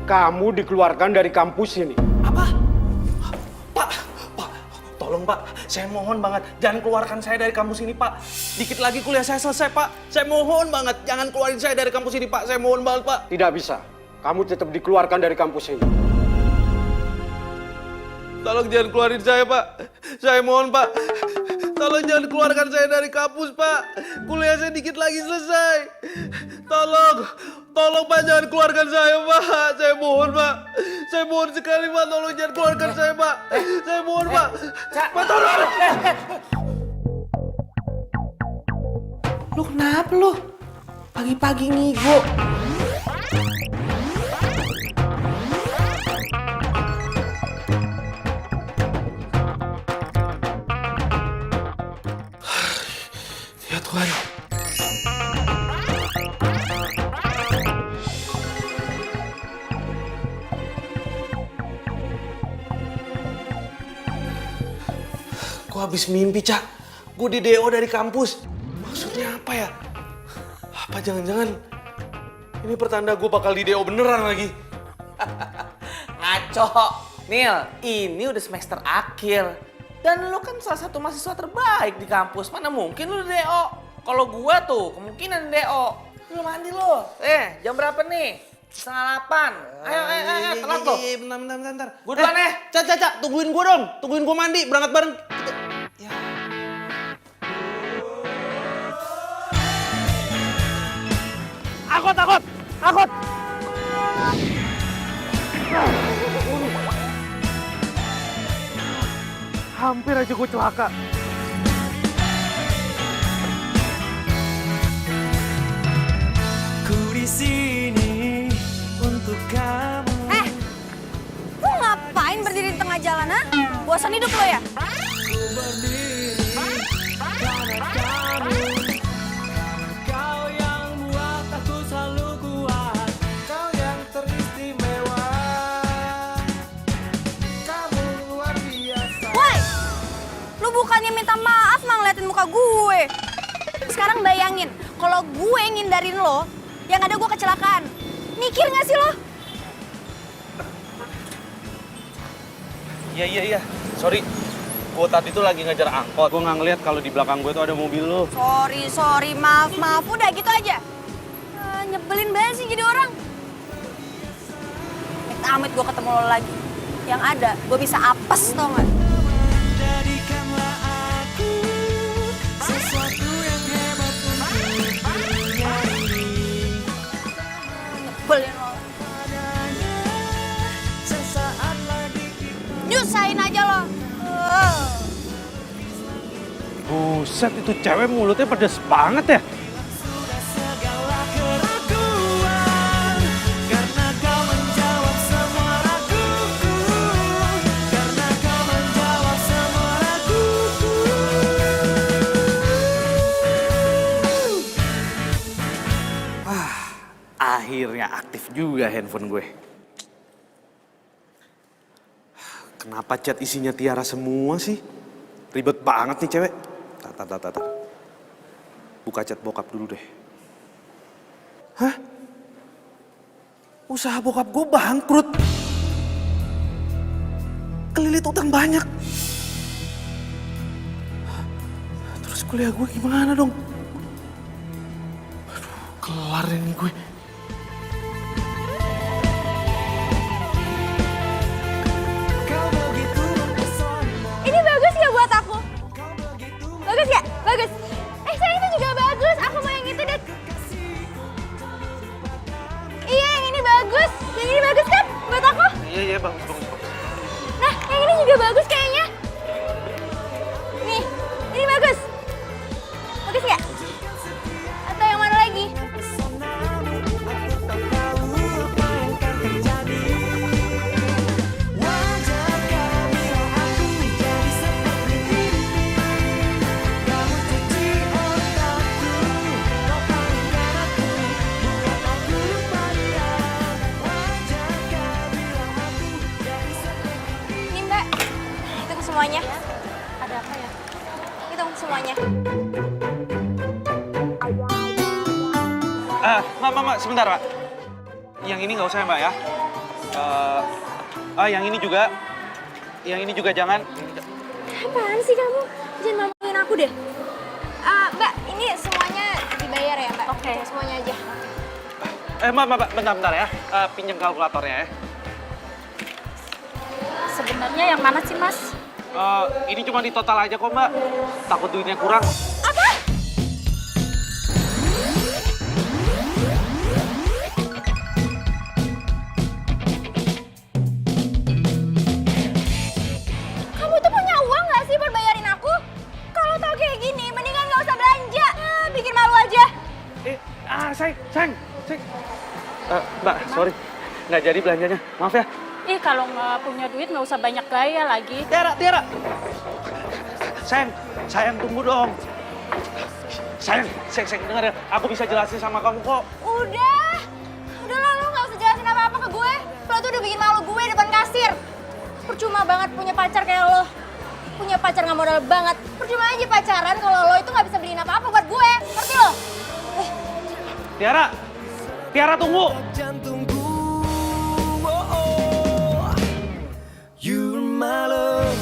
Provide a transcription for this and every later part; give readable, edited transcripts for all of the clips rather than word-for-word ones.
kamu dikeluarkan dari kampus ini. Apa? Pak, tolong Pak, saya mohon banget jangan keluarkan saya dari kampus ini Pak. Dikit lagi kuliah saya selesai Pak. Saya mohon banget jangan keluarin saya dari kampus ini Pak. Saya mohon banget Pak. Tidak bisa. Kamu tetap dikeluarkan dari kampus ini. Tolong jangan keluarin saya Pak. Saya mohon Pak. Tolong jangan keluarkan saya dari kampus Pak. Kuliah saya dikit lagi selesai. Tolong Pak jangan keluarkan saya Pak. Saya mohon Pak. Saya mohon sekali Pak. Tolong jangan keluarkan saya Pak. Saya mohon Pak. Pak tolong. Lu kenapa lu? Pagi-pagi ngigo. Ya Tuhan. Gue habis mimpi, Cak. Gue di DO dari kampus. Maksudnya apa ya? Apa jangan-jangan ini pertanda gue bakal di DO beneran lagi? Ngaco. Nil, ini udah semester akhir. Dan lu kan salah satu mahasiswa terbaik di kampus. Mana mungkin lu DO? Kalau gua tuh kemungkinan DO. Lu mandi lu. Jam berapa nih? 7:30. Ayo, telat tuh. Bentar. Gua duluan Cak, tungguin gua dong. Tungguin gua mandi, berangkat bareng. Ya. Akut. Hampir aja gue celaka. Ku di sini untuk kamu. Lu ngapain berdiri di tengah jalan, ha? Bosan hidup lo ya? Ku berdiri karena kamu. Kau yang buat aku selalu kuat. Kau yang teristimewa. Kamu luar biasa. Woi! Lu bukannya minta maaf mah ngeliatin muka gue. Sekarang bayangin, kalau gue ngindarin lo, yang ada gue kecelakaan. Mikir gak sih lo? Iya. Sorry. Gue tadi tuh lagi ngejar angkot. Gue nggak ngeliat kalau di belakang gue tuh ada mobil lo. Sorry, maaf. Udah gitu aja. Nyebelin banget sih jadi orang. Amit gue ketemu lo lagi. Yang ada, gue bisa apes tau gak? Jadikanlah aku sesuatu yang hebat untuk dunia ini. Nyebelin lo. Sesaat lagi kita. Nyusahin aja lo. Buset, itu cewek mulutnya pedes banget ya. Sudah segala keraguan karena kau menjawab semua raguku. Karena kau menjawab semua raguku. Akhirnya aktif juga handphone gue. Kenapa chat isinya Tiara semua sih? Ribet banget nih cewek. Tar. Buka chat bokap dulu deh. Hah? Usaha bokap gue bangkrut. Kelilit utang banyak. Terus kuliah gue gimana dong? Aduh, kelar ini gue. Kau begitu mempesona. Ini bagus gak buat aku? Kau begitu Bagus ya? Bagus. Sayang itu juga bagus. Aku mau yang itu deh. Iya, yang ini bagus. Yang ini bagus kan? Buat aku? Iya, bagus. Nah, yang ini juga bagus kayaknya. Nih, ini bagus. Bagus nggak? Atau yang mana lagi? mempesonamu. Aku tak tahu apa yang akan terjadi. Wajar kau bilang aku jadi seperti ini. Kamu cuci otakku, kau palingkan aku, buat aku lupa dia. Wajar kau bilang aku jadi seperti ini. Ini Mbak, hitung semuanya. Ada apa ya? Hitung semuanya. Mbak, sebentar, Mbak. Yang ini nggak usah ya, Mbak ya? Yang ini juga. Yang ini juga jangan. Apaan sih kamu? Jangan maluin aku deh. Mbak, ini semuanya dibayar ya, Mbak? Oke. Semuanya aja. Mbak, bentar ya. Pinjam kalkulatornya ya. Sebenarnya yang mana sih, Mas? Ini cuma di total aja kok, Mbak. Takut duitnya kurang. Apa? Kamu tuh punya uang nggak sih buat bayarin aku? Kalau tau kayak gini, mendingan nggak usah belanja. Bikin malu aja. Sayang. Mbak, sorry. Nggak jadi belanjanya. Maaf ya. Ih, kalau nggak punya duit nggak usah banyak gaya lagi. Tiara. Sayang tunggu dong. Sayang, dengar ya. Aku bisa jelasin sama kamu kok. Udah lah, lo nggak usah jelasin apa-apa ke gue. Lo tuh udah bikin malu gue depan kasir. Percuma banget punya pacar kayak lo. Punya pacar nggak modal banget. Percuma aja pacaran kalau lo itu nggak bisa beliin apa-apa buat gue. Ngerti lo? Tiara tunggu. Jantungku, oh. You're my love,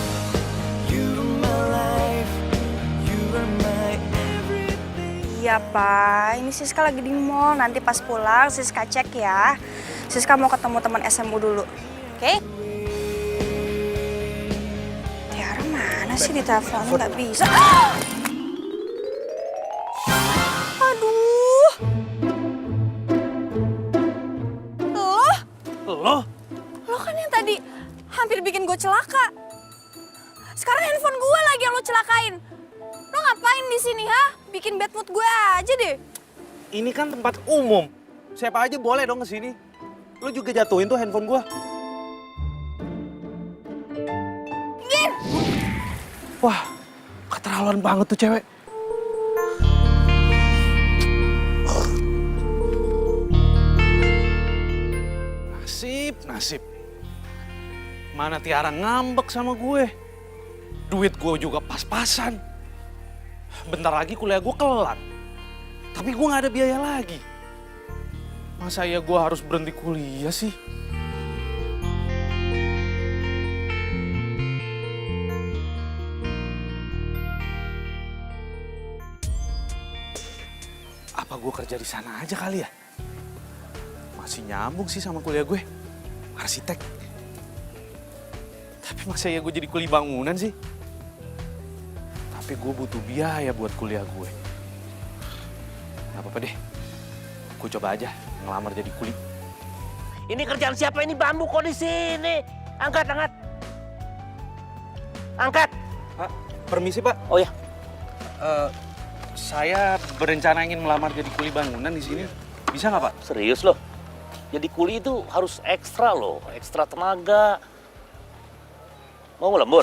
you're my life, you're my everything. Iya, Pak. Ini Siska lagi di mall. Nanti pas pulang Siska cek ya. Siska mau ketemu teman SMU dulu. Oke? Tiara mana sih di telepon? Nggak bisa. Aduh. Lo kan yang tadi hampir bikin gue celaka. Sekarang handphone gue lagi yang lo celakain. Lo ngapain di sini, ha? Bikin bad mood gue aja deh. Ini kan tempat umum. Siapa aja boleh dong kesini. Lu juga jatuhin tuh handphone gua. Gin! Wah, keterlaluan banget tuh cewek. Nasib. Mana Tiara ngambek sama gue. Duit gue juga pas-pasan. Bentar lagi kuliah gue kelar. Tapi gue gak ada biaya lagi. Masa ya gue harus berhenti kuliah sih? Apa gue kerja di sana aja kali ya? Masih nyambung sih sama kuliah gue. Arsitek. Tapi masa ya gue jadi kuli bangunan sih? Tapi gue butuh biaya buat kuliah gue. Gak apa-apa deh. Gue coba aja ngelamar jadi kuli. Ini kerjaan siapa ini bambu kok di sini? Angkat. Angkat. Pak, permisi Pak. Oh ya. Saya berencana ingin melamar jadi kuli bangunan di sini. Bisa nggak Pak? Serius loh. Jadi kuli itu harus ekstra loh, ekstra tenaga. Mau ngelembur?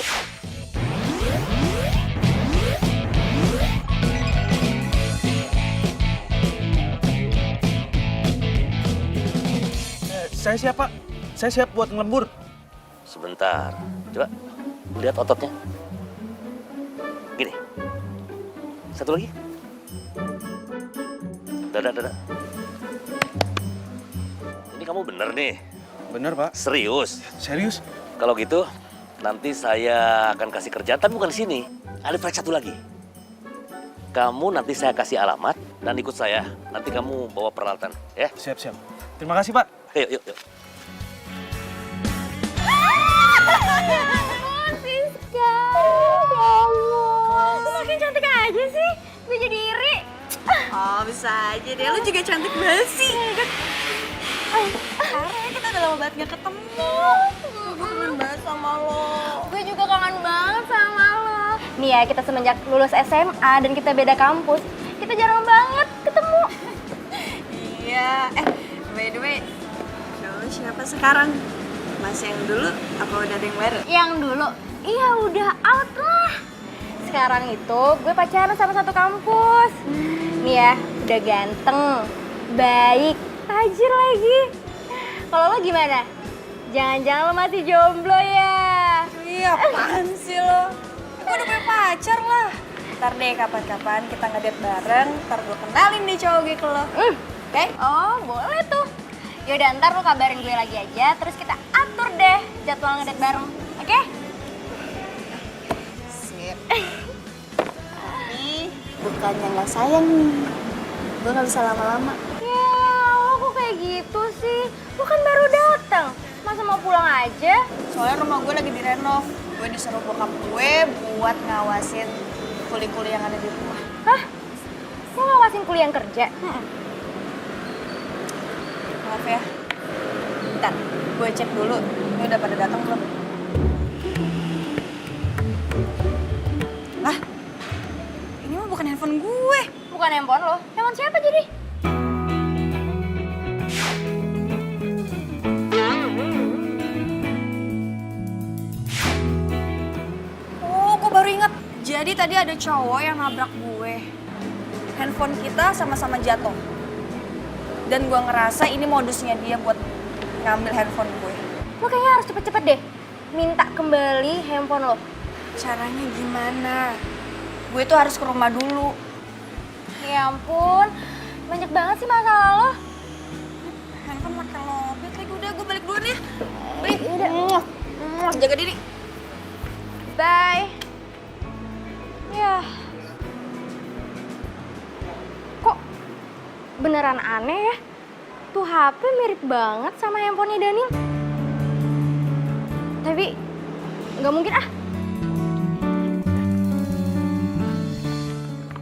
Saya siap Pak. Saya siap buat ngelembur. Sebentar. Coba lihat ototnya. Gini. Satu lagi. Dada. Ini kamu bener nih. Bener Pak. Serius. Serius? Kalau gitu, nanti saya akan kasih kerjaan, tapi bukan di sini. Ada proyek satu lagi. Kamu nanti saya kasih alamat dan ikut saya. Nanti kamu bawa peralatan, ya? Siap. Terima kasih Pak. Yuk. Siska, ya Allah. Lu makin cantik aja sih. Gue jadi iri. Oh, bisa aja deh. Lu juga cantik banget sih. Karena kita udah lama banget gak ketemu. Gue kangen banget sama lo. Gue juga kangen banget sama lo. Nih ya, kita semenjak lulus SMA dan kita beda kampus, kita jarang banget ketemu. Iya. By the way, cowok siapa sekarang? Mas yang dulu apa udah ada yang baru? Yang dulu? Iya udah out lah. Sekarang itu gue pacaran sama satu kampus. Nih ya, udah ganteng, baik, tajir lagi. Kalau lo gimana? Jangan-jangan lo masih jomblo ya? Iya, apaan sih lo? Gue udah punya pacar lah. Ntar deh kapan-kapan kita ngedate bareng, ntar gue kenalin deh cowok gue ke lo. Oke? Oh, boleh tuh. Yaudah ntar lu kabarin gue lagi aja, terus kita atur deh jadwal ngedate bareng, oke? Sip. Tapi bukannya nggak sayang nih. Gue nggak bisa lama-lama. Ya, lo kok kayak gitu sih? Lo kan baru datang, masa mau pulang aja? Soalnya rumah gue lagi direnov. Gue disuruh bokap gue buat ngawasin kuli-kuli yang ada di rumah. Hah? Lo ngawasin kuliah yang kerja? Maaf ya. Bentar, gue cek dulu. Ini udah pada datang belum? Lah, ini mah bukan handphone gue. Bukan handphone lo, handphone siapa jadi? Oh, gue baru ingat. Jadi tadi ada cowok yang nabrak gue. Handphone kita sama-sama jatuh. Dan gue ngerasa ini modusnya dia buat ngambil handphone gue. Lo kayaknya harus cepet-cepet deh minta kembali handphone lo. Caranya gimana? Gue tuh harus ke rumah dulu. Ya ampun, banyak banget sih masalah lo. Handphone makin lobet lagi. Udah, gue balik duluan ya. Beli, udah. Jaga diri. Bye. Ya. Kok beneran aneh ya? Tuh HP mirip banget sama handphonenya Daniel. Tapi nggak mungkin ah.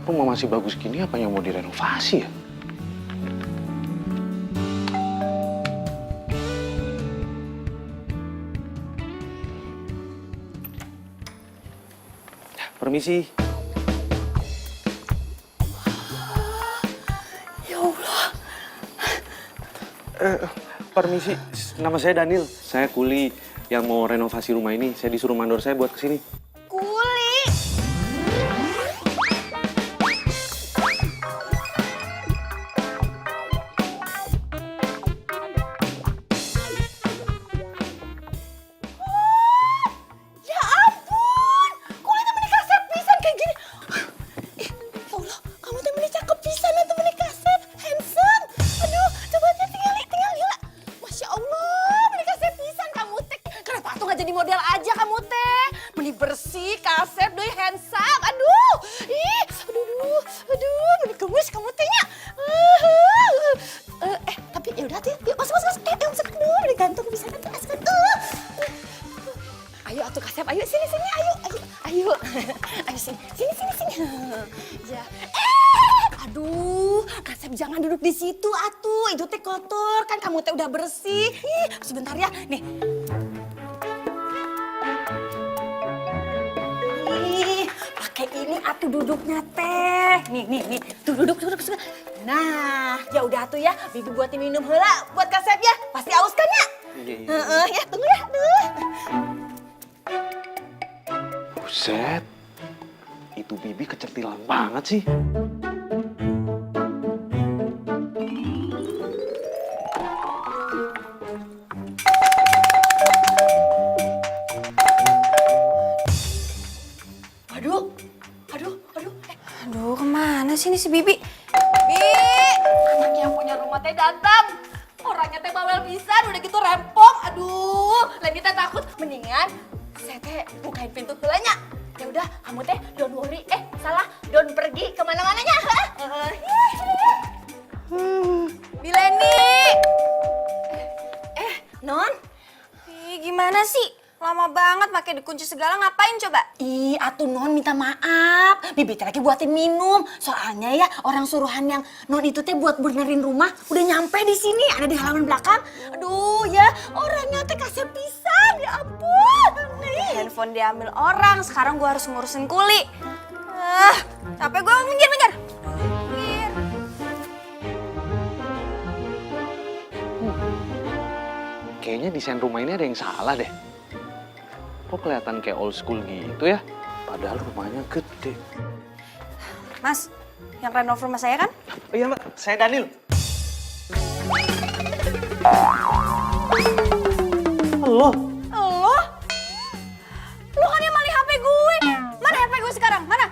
Rumah masih bagus gini, apanya mau direnovasi ya? Permisi. Ya Allah. Permisi, nama saya Daniel. Saya kuli yang mau renovasi rumah ini. Saya disuruh mandor saya buat kesini. Kuli. Ya ampun, Kuli temennya kasep pisan kayak gini. Ya Allah, kamu temennya cakep pisan ya temennya kasep, handsome. Aduh, coba aja tinggal lihat. Masya Allah, menikah kasep pisan kamu teh. Kenapa tuh nggak jadi model aja kamu teh? Meni bersih, kasep, doi handsome. Aduh, ih, aduh, meni gemes kamu tehnya. Tapi ya udah tuh, yuk masuk. Masuk dulu, digantung bisa kan tuh, masuk kan. Ayo atuh kasep, ayo sini, ayo. Ayo sini. Ya. Aduh, kasep jangan duduk di situ atuh. Itu teh kotor kan, kamu teh udah bersih. Ih, sebentar ya. Nih. Ih, pakai ini atuh duduknya teh. Nih. Tuh duduk. Nah, ya udah atuh ya. Bibi buatin minum heula buat kasep ya. Pasti aus kan ya? Iya. Ya, tunggu ya. Aduh. Buset, itu Bibi kecentilan banget sih. Aduh, kemana sih ini si Bibi? Bibi, anaknya yang punya rumah teh datang. Orangnya teh bawel pisan, udah gitu rempong. Aduh, Leni teh takut. Mendingan saya teh bukain pintu heulanya. Ya udah, kamu teh don't worry. Salah, don't pergi kemana-mananya. Bi Leni. Non. Ih, gimana sih? Lama banget pakai dikunci segala, ngapain coba? Ih, atuh Non minta maaf. Bibi teh lagi buatin minum. Soalnya ya orang suruhan yang Non itu teh buat benerin rumah udah nyampe di sini, ada di halaman belakang. Aduh ya, orangnya teh kasih pisan, ya ampun. Handphone diambil orang, sekarang gua harus ngurusin Kuli. Capek gua minggir. Kayaknya desain rumah ini ada yang salah deh. Kok kelihatan kayak old school gitu ya? Padahal rumahnya gede. Mas, yang renov rumah saya kan? Iya Mbak, saya Daniel. Halo. Lu kan yang maling HP gue. Mana HP gue sekarang? Mana?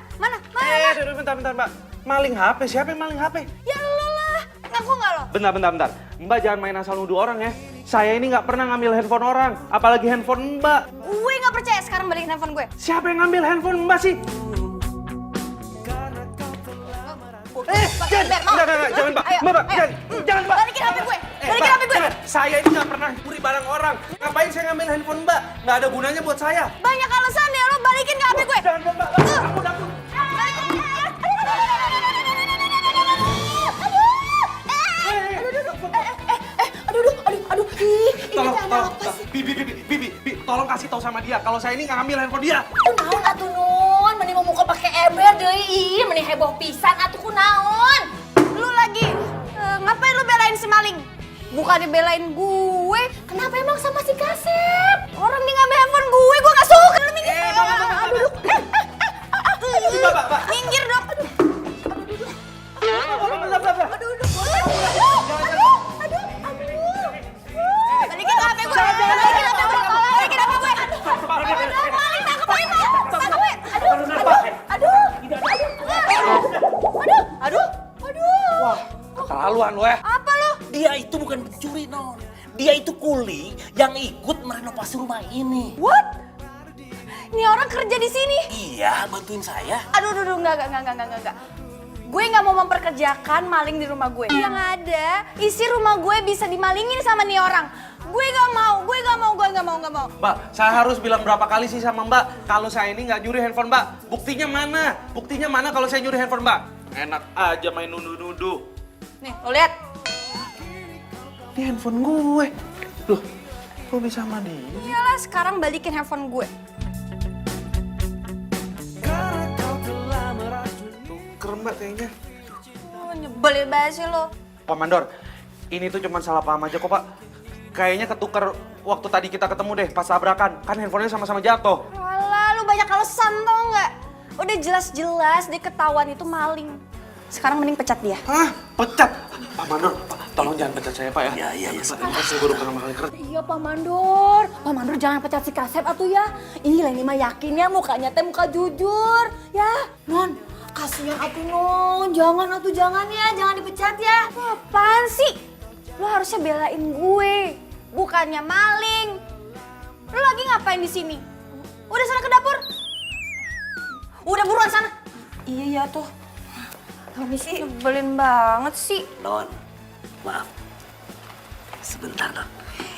Bentar Mbak. Maling HP, siapa yang maling HP? Ya lu lah. Ngaku nggak lo? Bentar. Mbak jangan main asal nuduh orang ya. Saya ini nggak pernah ngambil handphone orang, apalagi handphone Mbak. Gue nggak percaya, sekarang balikin handphone gue. Siapa yang ngambil handphone Mbak sih? Jangan Mbak. Ayo, Mbak, ayo. jangan Mbak. Balikin HP gue, balikin HP gue. Jangan. Saya ini nggak pernah curi barang orang. Ngapain saya ngambil handphone Mbak? Nggak ada gunanya buat saya. Banyak alasan ya, lo balikin ke HP gue. Jangan Mbak. Ampun. Aduh, ini Tolong, ada apa sih? Bibi, tolong kasih tahu sama dia kalau saya ini nggak ngambil handphone dia. Kunaon atuh Nun, mending mau muka pakai ember deui, ih mending heboh pisan atuh kunaon. Lu lagi ngapain lu belain si maling? Bukan dibelain gue. Kenapa emang sama si Kasep? Orang dia ngambil handphone gue gak suka. Lu minggir. Aduh. Mbak. Minggir dong. Balikin HP gue. Balikin HP gue. Maling tangkap aja. Tangkap gue. Aduh. Wah, keterlaluan lo ya. Apa lu? Dia itu bukan pencuri, Non. Dia itu kuli yang ikut merenovasi rumah ini. What? Ini orang kerja di sini? Iya, bantuin saya. Aduh, enggak. Gue nggak mau memperkerjakan maling di rumah gue. Yang ada, isi rumah gue bisa dimalingin sama nih orang. Gue nggak mau. Mbak, saya harus bilang berapa kali sih sama Mbak kalau saya ini nggak nyuri handphone Mbak. Buktinya mana kalau saya nyuri handphone Mbak? Enak aja main nuduh-nuduh. Nih, lo lihat. Ini handphone gue. Loh, kok bisa sama dia? Iyalah, sekarang balikin handphone gue. Keren Mbak kayaknya. Oh, nyebelin banget sih lo. Pak Mandor, ini tuh cuma salah paham aja kok Pak. Kayaknya ketuker waktu tadi kita ketemu deh pas tabrakan. Kan handphonenya sama-sama jatuh. Walah, lu banyak alasan tau nggak? Udah jelas-jelas dia ketahuan itu maling. Sekarang mending pecat dia. Hah? Pecat? Pak Mandor, Pak, tolong jangan pecat saya Pak ya. Iya. Saya baru pertama kali kerja. Iya Pak Mandor. Pak Mandor jangan pecat si Kasep atuh ya. Ini Leni mah yakin ya mukanya teh muka jujur. Ya, Non. Kasihan atuh Non. Jangan ya. Jangan dipecat ya. Apaan sih? Lo harusnya belain gue. Bukannya maling. Lo lagi ngapain di sini? Udah sana ke dapur. Udah buruan sana. Iya tuh. Permisi. Nyebelin banget sih. Non, maaf. Sebentar, Non.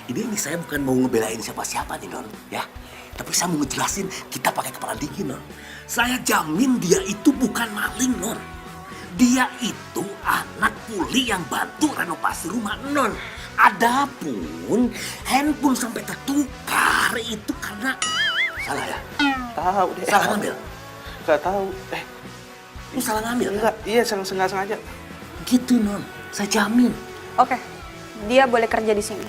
Ini saya bukan mau ngebelain siapa-siapa nih, Non. Ya, tapi saya mau ngejelasin kita pakai kepala dingin, Non. Saya jamin dia itu bukan maling, Non. Dia itu anak kuli yang bantu renovasi rumah, Non. Adapun handphone sampai tertukar itu karena salah ya? Tahu deh. Salah ngambil? Gak tahu. Lu salah ngambil? Enggak, iya sengaja. Gitu, Non. Saya jamin. Oke, dia boleh kerja di sini.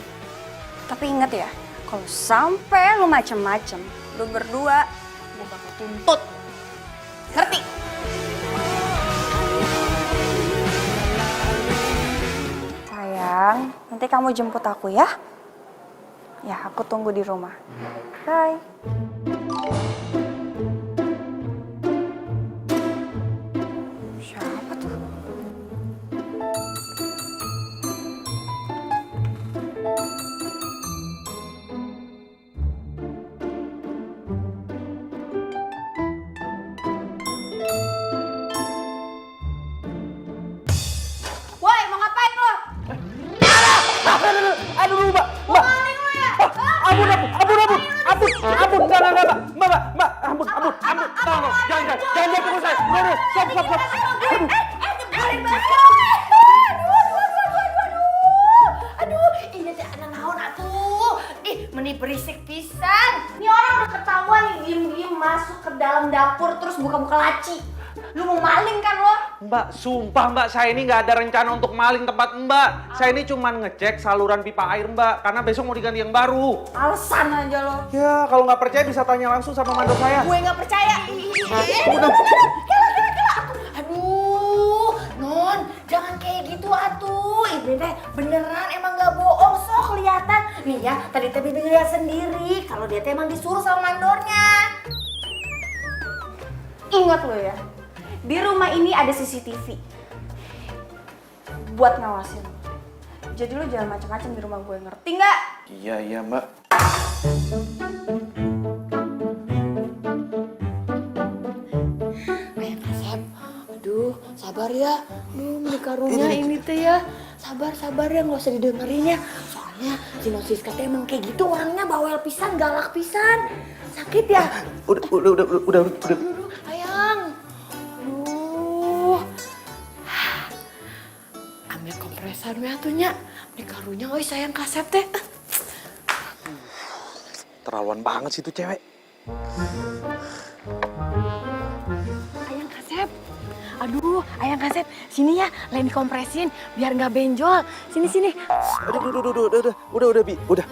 Tapi ingat ya, kalau sampai lu macem-macem, lu berdua, gue bakal tuntut. Ngerti? Sayang, nanti kamu jemput aku ya. Ya, aku tunggu di rumah. Bye. Siapa tuh? Woi, mau ngapain lo? Aduh, Mbak. Maling lo ya? Ampun, enggak. Mbak, ampun. Tolong, jangan pukul saya. Stop. Nyebelin banget. Aduh, ini teh anak naon atuh. Ih, meni berisik pisan. Ini orang udah ketahuan nih diem-diem masuk ke dalam dapur terus buka-buka laci. Lu mau maling kan lo? Mbak, sumpah Mbak, saya ini nggak ada rencana untuk maling tempat Mbak. Saya ini cuma ngecek saluran pipa air Mbak, karena besok mau diganti yang baru. Alasan aja lo. Ya, kalau nggak percaya bisa tanya langsung sama mandor saya. Gue nggak percaya. Udah. Aduh, Non, jangan kayak gitu atuh. Ini teh beneran emang nggak bohong, so kelihatan. Nih ya, tadi teh Bibi lihat sendiri kalau dia teh emang disuruh sama mandornya. Ingat lo ya, di rumah ini ada CCTV buat ngawasin. Jadi lo jangan macam-macam di rumah gue, ngerti nggak? Iya, Mbak. Ayang Kasep, aduh sabar ya. Beli karunya ini teh ya. Sabar ya, nggak usah didengerin ya. Soalnya si Nosiska teh emang kayak gitu orangnya, bawel pisan, galak pisan. Sakit ya? Udah. Aduh, Ayang. Aduh. Ambil kompresan we atunya. Beli karunya euy sayang Kasep teh. Terawan banget sih tuh cewek. Ayang Kasep. Aduh, Ayang Kasep, sini ya, lain dikompresin biar nggak benjol. Sini. Udah, Bi. Udah,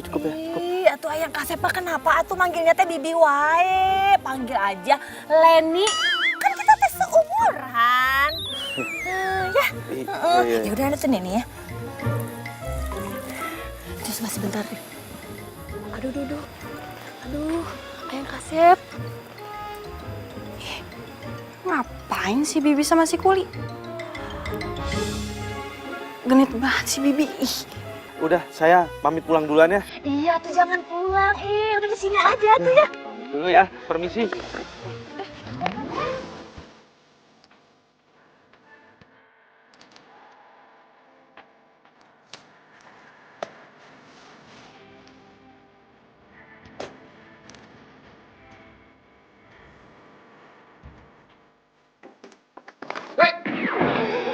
cukup ya. Cukup. Ih, atuh Ayang Kasep mah kenapa atuh manggilnya teh Bibi wae? Panggil aja Leni. Kan kita teh seumuran. Ya. Iya. Ya udah ada tuh Neni ya. Terus masih bentar deh. Aduh, Ayang Kasep. Ngapain si Bibi sama si Kuli? Genit banget si Bibi. Ih. Udah, saya pamit pulang duluan ya. Iya tuh jangan pulang. Udah di sini aja tuh ya. Dulu ya, permisi.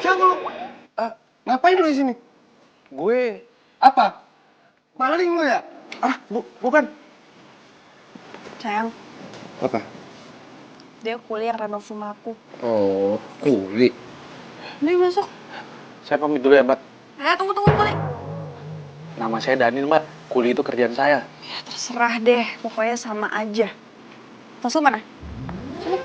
Siapa lu? Ngapain lu di sini? Gue, Apa? Maling lu ya? bukan. Sayang, Apa? dia Kuli yang renov rumah aku. Oh, Kuli. Nih masuk. Saya pamit dulu ya, Mbak. Tunggu Kuli. Nama saya Daniel, Mbak. Kuli itu kerjaan saya. Ya terserah deh, pokoknya sama aja. Tas lu mana? Sini.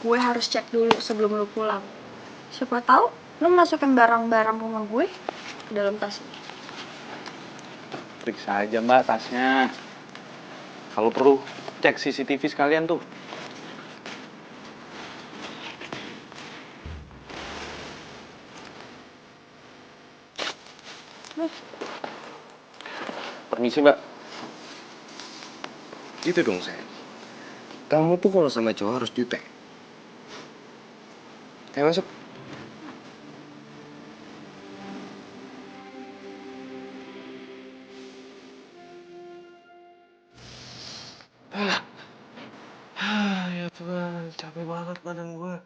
Gue harus cek dulu sebelum lu pulang. Siapa tahu lu masukin barang-barang rumah gue ke dalam tas ini. Periksa aja, Mbak, tasnya. Kalau perlu, cek CCTV sekalian tuh. Permisi, Mbak. Gitu dong, sayang. Kamu tuh kalau sama cowok harus jutek. Ayo masuk. Ya Tuhan, capek banget badan gue.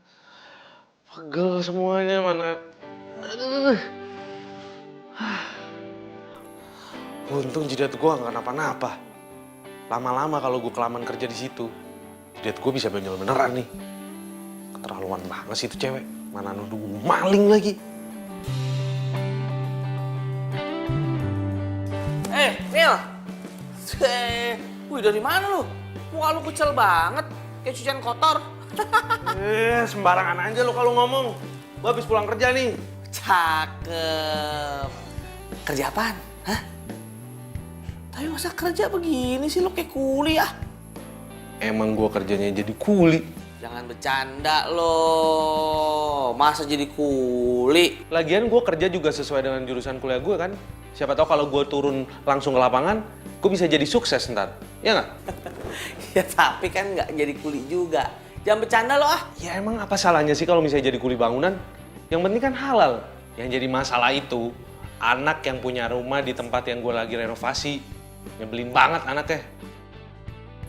Pegel semuanya, mana. Aduh. Untung jidat gue nggak kenapa-napa. Lama-lama kalau gue kelamaan kerja di situ, jidat gue bisa benjol beneran nih. Keterlaluan banget sih itu cewek. Mana nuduh gue maling lagi. Nil. Wih, dari mana lu? Muka lu kecil banget, kayak cucian kotor. Sembarangan aja lo kalau ngomong. Gue habis pulang kerja nih. Cakep. Kerja apaan? Hah? Tapi masa kerja begini sih lo kayak kuli ya? Emang gue kerjanya jadi kuli. Jangan bercanda lo. Masa jadi kuli? Lagian gue kerja juga sesuai dengan jurusan kuliah gue kan. Siapa tahu kalau gue turun langsung ke lapangan, gue bisa jadi sukses ntar. Ya nggak? Ya tapi kan nggak jadi kuli juga. Jangan bercanda lo ah. Ya emang apa salahnya sih kalau misalnya jadi kuli bangunan? Yang penting kan halal. Yang jadi masalah itu, anak yang punya rumah di tempat yang gue lagi renovasi. Nyebelin banget anaknya.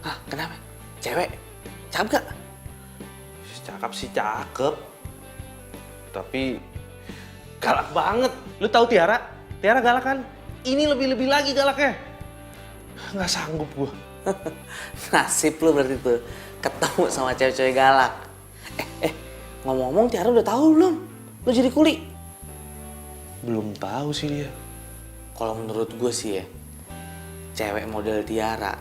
Hah, kenapa? Cewek? Cakep gak? Cakep sih cakep. Tapi galak banget. Lu tahu Tiara? Tiara galak kan? Ini lebih-lebih lagi galaknya. Nggak sanggup gue. Nasib lu berarti tuh ketemu sama cewek-cewek galak. Ngomong-ngomong Tiara udah tahu belum? Lu jadi kuli? Belum tahu sih dia. Kalau menurut gue sih ya, cewek model Tiara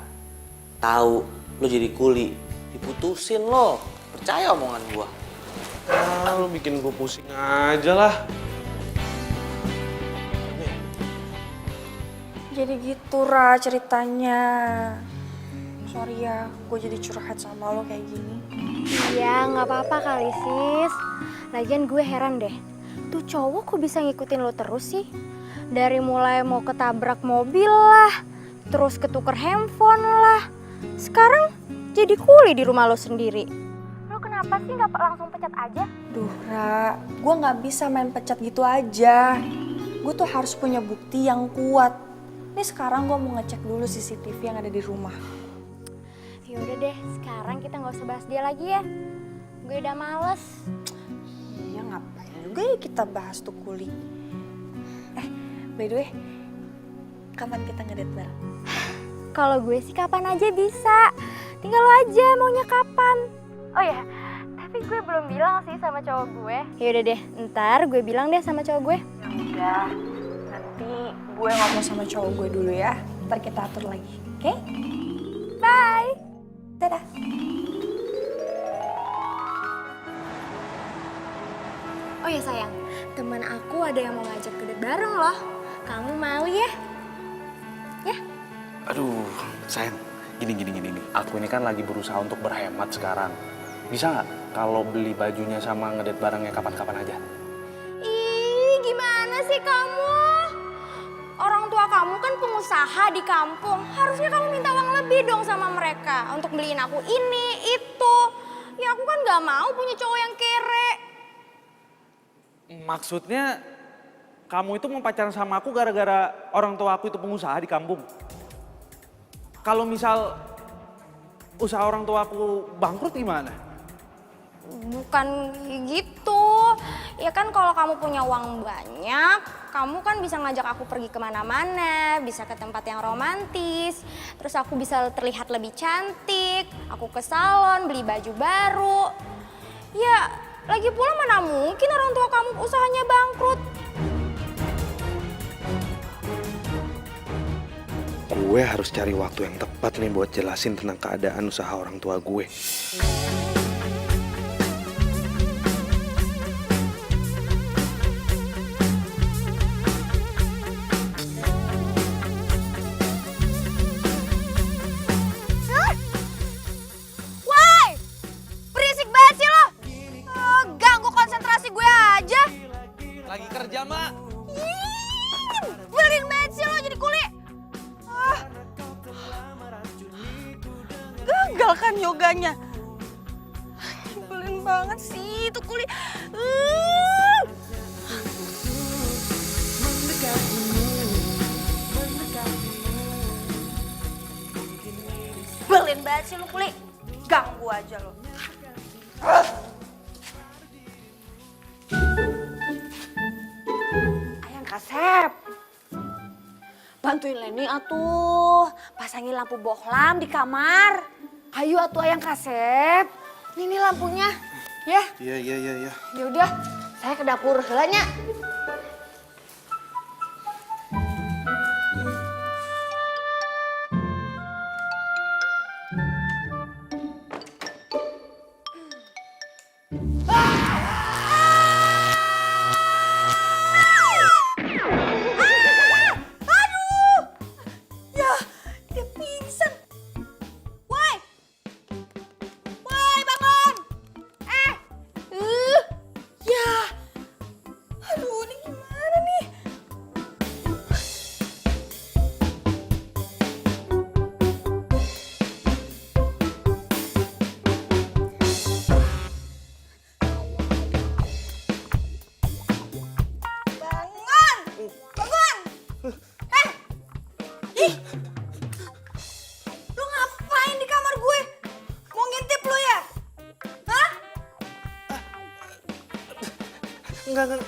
tahu lu jadi kuli, diputusin lo. Percaya omongan gue. Ah, lu bikin gue pusing aja lah. Jadi gitu Ra ceritanya. Sorry ya, gue jadi curhat sama lo kayak gini. Iya, nggak apa-apa kali sis. Lagian gue heran deh, tuh cowok kok bisa ngikutin lo terus sih? Dari mulai mau ketabrak mobil lah, terus ketuker handphone lah. Sekarang jadi kuli di rumah lo sendiri. Lo kenapa sih nggak langsung pecat aja? Duh, Ra, gue nggak bisa main pecat gitu aja. Gue tuh harus punya bukti yang kuat. Nih sekarang gue mau ngecek dulu CCTV yang ada di rumah. Ya udah deh, sekarang kita nggak usah bahas dia lagi ya. Gue udah males. Iya, ngapain juga ya kita bahas tuh kuli. By the way, kapan kita ngedate bareng? Kalau gue sih kapan aja bisa. Tinggal lo aja maunya kapan. Oh ya, tapi gue belum bilang sih sama cowok gue. Ya udah deh, ntar gue bilang deh sama cowok gue. Udah, nanti gue ngomong sama cowok gue dulu ya. Ntar kita atur lagi, oke? Bye. Dadah. Oh ya sayang, teman aku ada yang mau ngajak ke date bareng loh. Kamu mau ya? Ya? Aduh, sayang, gini. Aku ini kan lagi berusaha untuk berhemat sekarang. Bisa nggak kalau beli bajunya sama ngedate barengnya kapan-kapan aja? Ih, gimana sih kamu? Orang tua kamu kan pengusaha di kampung. Harusnya kamu minta uang lebih dong sama mereka untuk beliin aku ini, itu. Ya aku kan nggak mau punya cowok yang kere. Maksudnya kamu itu mau pacaran sama aku gara-gara orang tua aku itu pengusaha di kampung? Kalau misal usaha orang tua aku bangkrut gimana? Bukan gitu. Ya kan kalau kamu punya uang banyak, kamu kan bisa ngajak aku pergi kemana-mana, bisa ke tempat yang romantis, terus aku bisa terlihat lebih cantik, aku ke salon, beli baju baru. Ya, lagi pula mana mungkin orang tua kamu usahanya bangkrut. Gue harus cari waktu yang tepat nih buat jelasin tentang keadaan usaha orang tua gue. Woi, berisik banget sih lo. Ganggu konsentrasi gue aja. Lagi kerja, Mak. Nyebelin banget sih lo jadi kuli. Gagal kan yoganya. Nyebelin banget sih itu kuli. Nyebelin banget sih lo kuli. Ganggu aja lo. Ayang Kasep. Bantuin Leni atuh, pasangin lampu bohlam di kamar. Ayo atuh Ayang Kasep. Ini lampunya, ya. Iya. Ya udah, saya ke dapur heula nya. Lu ngapain di kamar gue? Mau ngintip lu ya? Hah?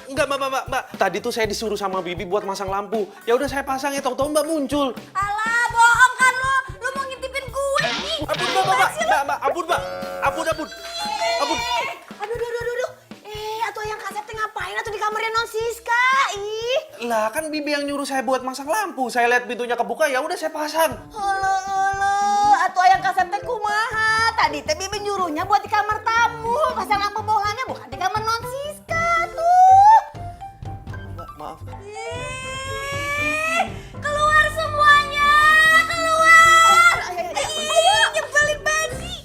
Enggak, Mbak. Tadi tuh saya disuruh sama Bibi buat masang lampu. Ya udah saya pasang ya, tahu-tahu Mbak muncul. Alah, bohong kan lu. Lu mau ngintipin gue nih. Ampun, Mbak. Ampun. Aduh. Atuh yang Kasep teh ngapain atuh di kamarnya Non Siska? Ih. Lah kan Bibi yang nyuruh saya buat masang lampu. Saya lihat pintunya kebuka, ya udah saya pasang. Atuh yang Kasep teh kumaha? Tadi teh Bibi nyuruhnya buat di kamar tamu, pasang lampu bohlamnya bukan di kamar Non Siska tuh. Mbak, maaf. Keluar semuanya, keluar. Ayo, nyebelin banget sih.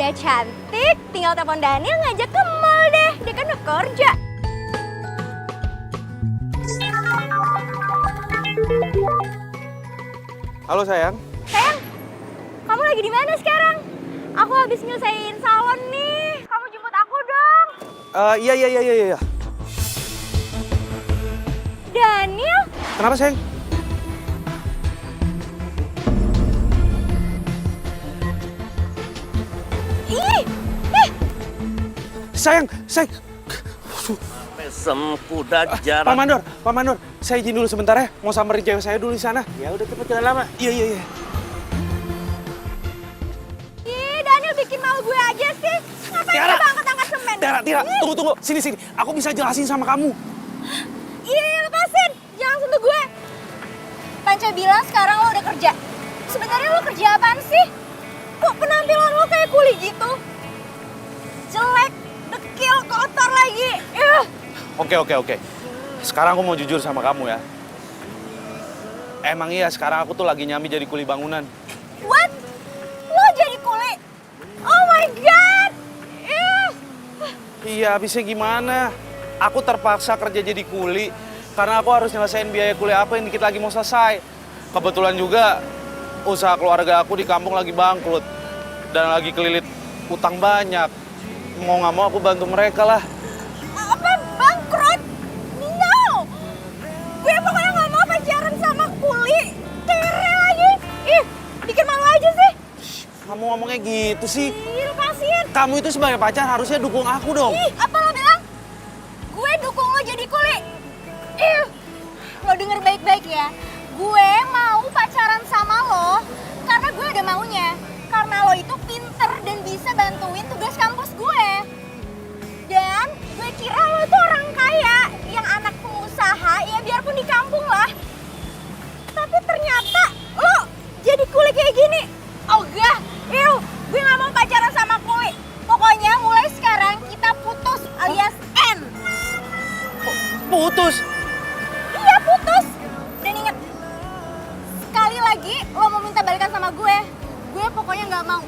udah cantik, tinggal telepon Daniel ngajak ke mall deh. Dia kan udah kerja. Halo sayang. Sayang, kamu lagi di mana sekarang? Aku habis nyelesain salon nih. Kamu jemput aku dong. Iya. Daniel? Kenapa sayang? Ih, Sayang. Mesem kuda jarak. Pak Mandor, saya izin dulu sebentar ya. Mau samperin cewek saya dulu di sana. Ya udah cepet jangan lama. Iya. ih, Daniel bikin malu gue aja sih. Ngapain Tiara. coba angkat-angkat semen? Tiara, tunggu. Sini. Aku bisa jelasin sama kamu. Iya, lepasin. Jangan sentuh gue. Panca bilang sekarang lo udah kerja. Sebenarnya lo kerja apaan sih? Kok penampilan lo kayak kuli gitu? Jelek, dekil, kotor lagi. Oke. Sekarang aku mau jujur sama kamu ya. Emang iya sekarang aku tuh lagi nyambi jadi kuli bangunan. What? Lo jadi kuli? Oh my God! Iya, habisnya gimana? Aku terpaksa kerja jadi kuli karena aku harus nyelesain biaya kuliah aku yang dikit lagi mau selesai. Kebetulan juga usaha keluarga aku di kampung lagi bangkrut dan lagi kelilit utang banyak. Mau nggak mau aku bantu mereka lah. Apa bangkrut? No! Gue pokoknya nggak mau pacaran sama kuli. Kere lagi. Ih, bikin malu aja sih. Kamu ngomongnya gitu sih. Ih, lepasin. Kamu itu sebagai pacar harusnya dukung aku dong. Ih, apa lo bilang? Gue dukung lo jadi kuli. Ih, lo denger baik-baik ya. Gue mau pacaran sama lo karena gue ada maunya. Karena lo itu pinter dan bisa bantuin tugas kampus gue. Dan gue kira lo tuh orang kaya yang anak pengusaha ya biarpun di kampung lah. Tapi ternyata lo jadi kuli kayak gini. Oh gak, gue gak mau pacaran sama kuli. Pokoknya mulai sekarang kita putus alias N. Putus. Iya putus. Dan inget, sekali lagi lo mau minta balikan sama gue pokoknya nggak mau.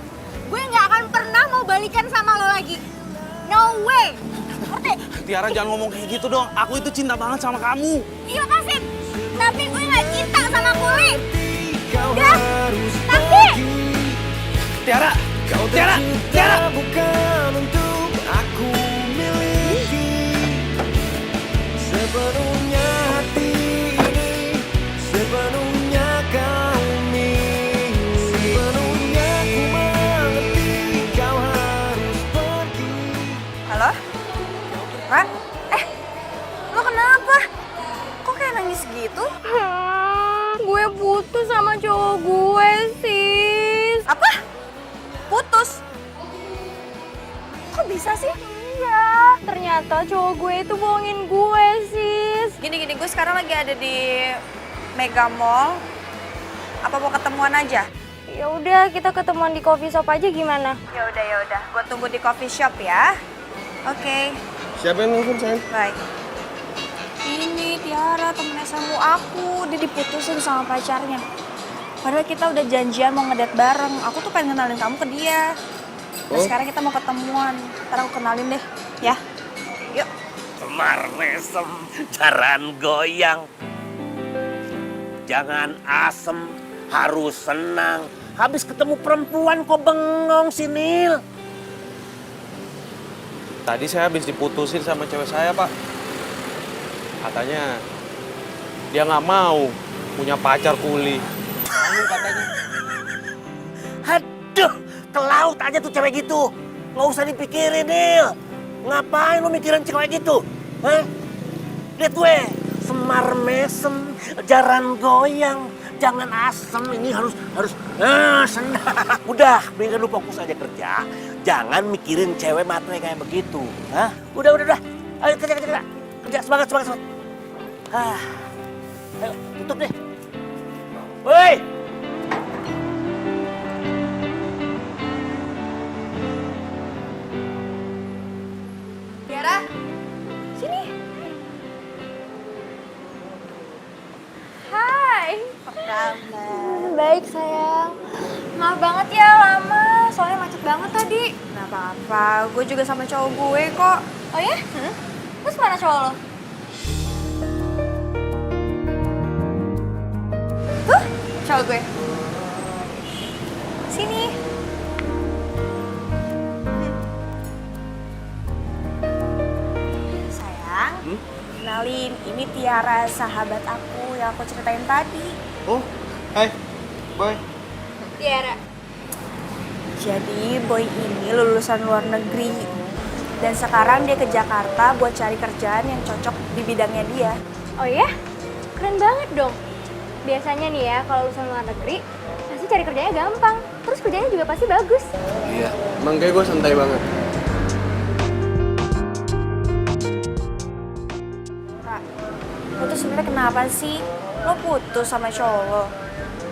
Gue nggak akan pernah mau balikan sama lo lagi. No way. Ngerti? Tiara jangan ngomong kayak gitu dong. Aku itu cinta banget sama kamu. Iya lepasin. Tapi gue nggak cinta sama kuli. Udah. Tapi. Tiara. bukan untuk aku miliki sepenuhnya hati ini, sepenuhnya kau miliki, sepenuhnya ku mengerti kau harus pergi. Halo? Ran? Lo kenapa? Kok kayak nangis gitu? Gue putus sama cowok gue, sis. Apa? Putus? Kok bisa sih? Iya, ternyata cowok gue itu bohongin gue, sis. Gini, gue sekarang lagi ada di Mega Mall. Apa mau ketemuan aja? Ya udah, kita ketemuan di coffee shop aja gimana? Ya udah. Gue tunggu di coffee shop ya. Oke. Siapa yang nelfon, sayang? Baik. Ini Tiara, temen SMA aku. Dia diputusin sama pacarnya. Padahal kita udah janjian mau ngedate bareng. Aku tuh pengen kenalin kamu ke dia. Nah, sekarang kita mau ketemuan. Ntar aku kenalin deh, ya. Yuk. Semar mesem, jaran goyang. Jangan asem, harus senang. Habis ketemu perempuan kok bengong si Nil. Tadi saya habis diputusin sama cewek saya, Pak. Katanya dia nggak mau punya pacar kuli. Katanya. Aduh, ke laut aja tuh cewek gitu. Nggak usah dipikirin, Nil. Ngapain lu mikirin cewek gitu? Hah? Lihat gue, semar mesem, jaran goyang. Jangan asem, ini harus senang. Udah, biar lu fokus aja kerja. Jangan mikirin cewek matre kayak begitu. Hah? Udah. Ayo kerja. Kerja, semangat. Ayo, tutup deh. Woi! Tiara, sini. Hai. Apa kabar? Baik, sayang. Maaf banget ya lama. soalnya macet banget tadi. Nggak apa-apa, gue juga sama cowok gue kok. Oh ya? Terus mana cowok lo? Tuh, cowok gue. Sini. Sayang, kenalin, ini Tiara, sahabat aku yang aku ceritain tadi. Oh, hai. Boy. Tiara. Jadi Boy ini lulusan luar negeri. Dan sekarang dia ke Jakarta buat cari kerjaan yang cocok di bidangnya dia. Oh ya? Keren banget dong. Biasanya nih ya, kalau lulusan luar negeri, pasti cari kerjanya gampang. Terus kerjanya juga pasti bagus. Iya, emang kayak gue santai banget. Kak, lo tuh sebenarnya kenapa sih? Lo putus sama cowok lo?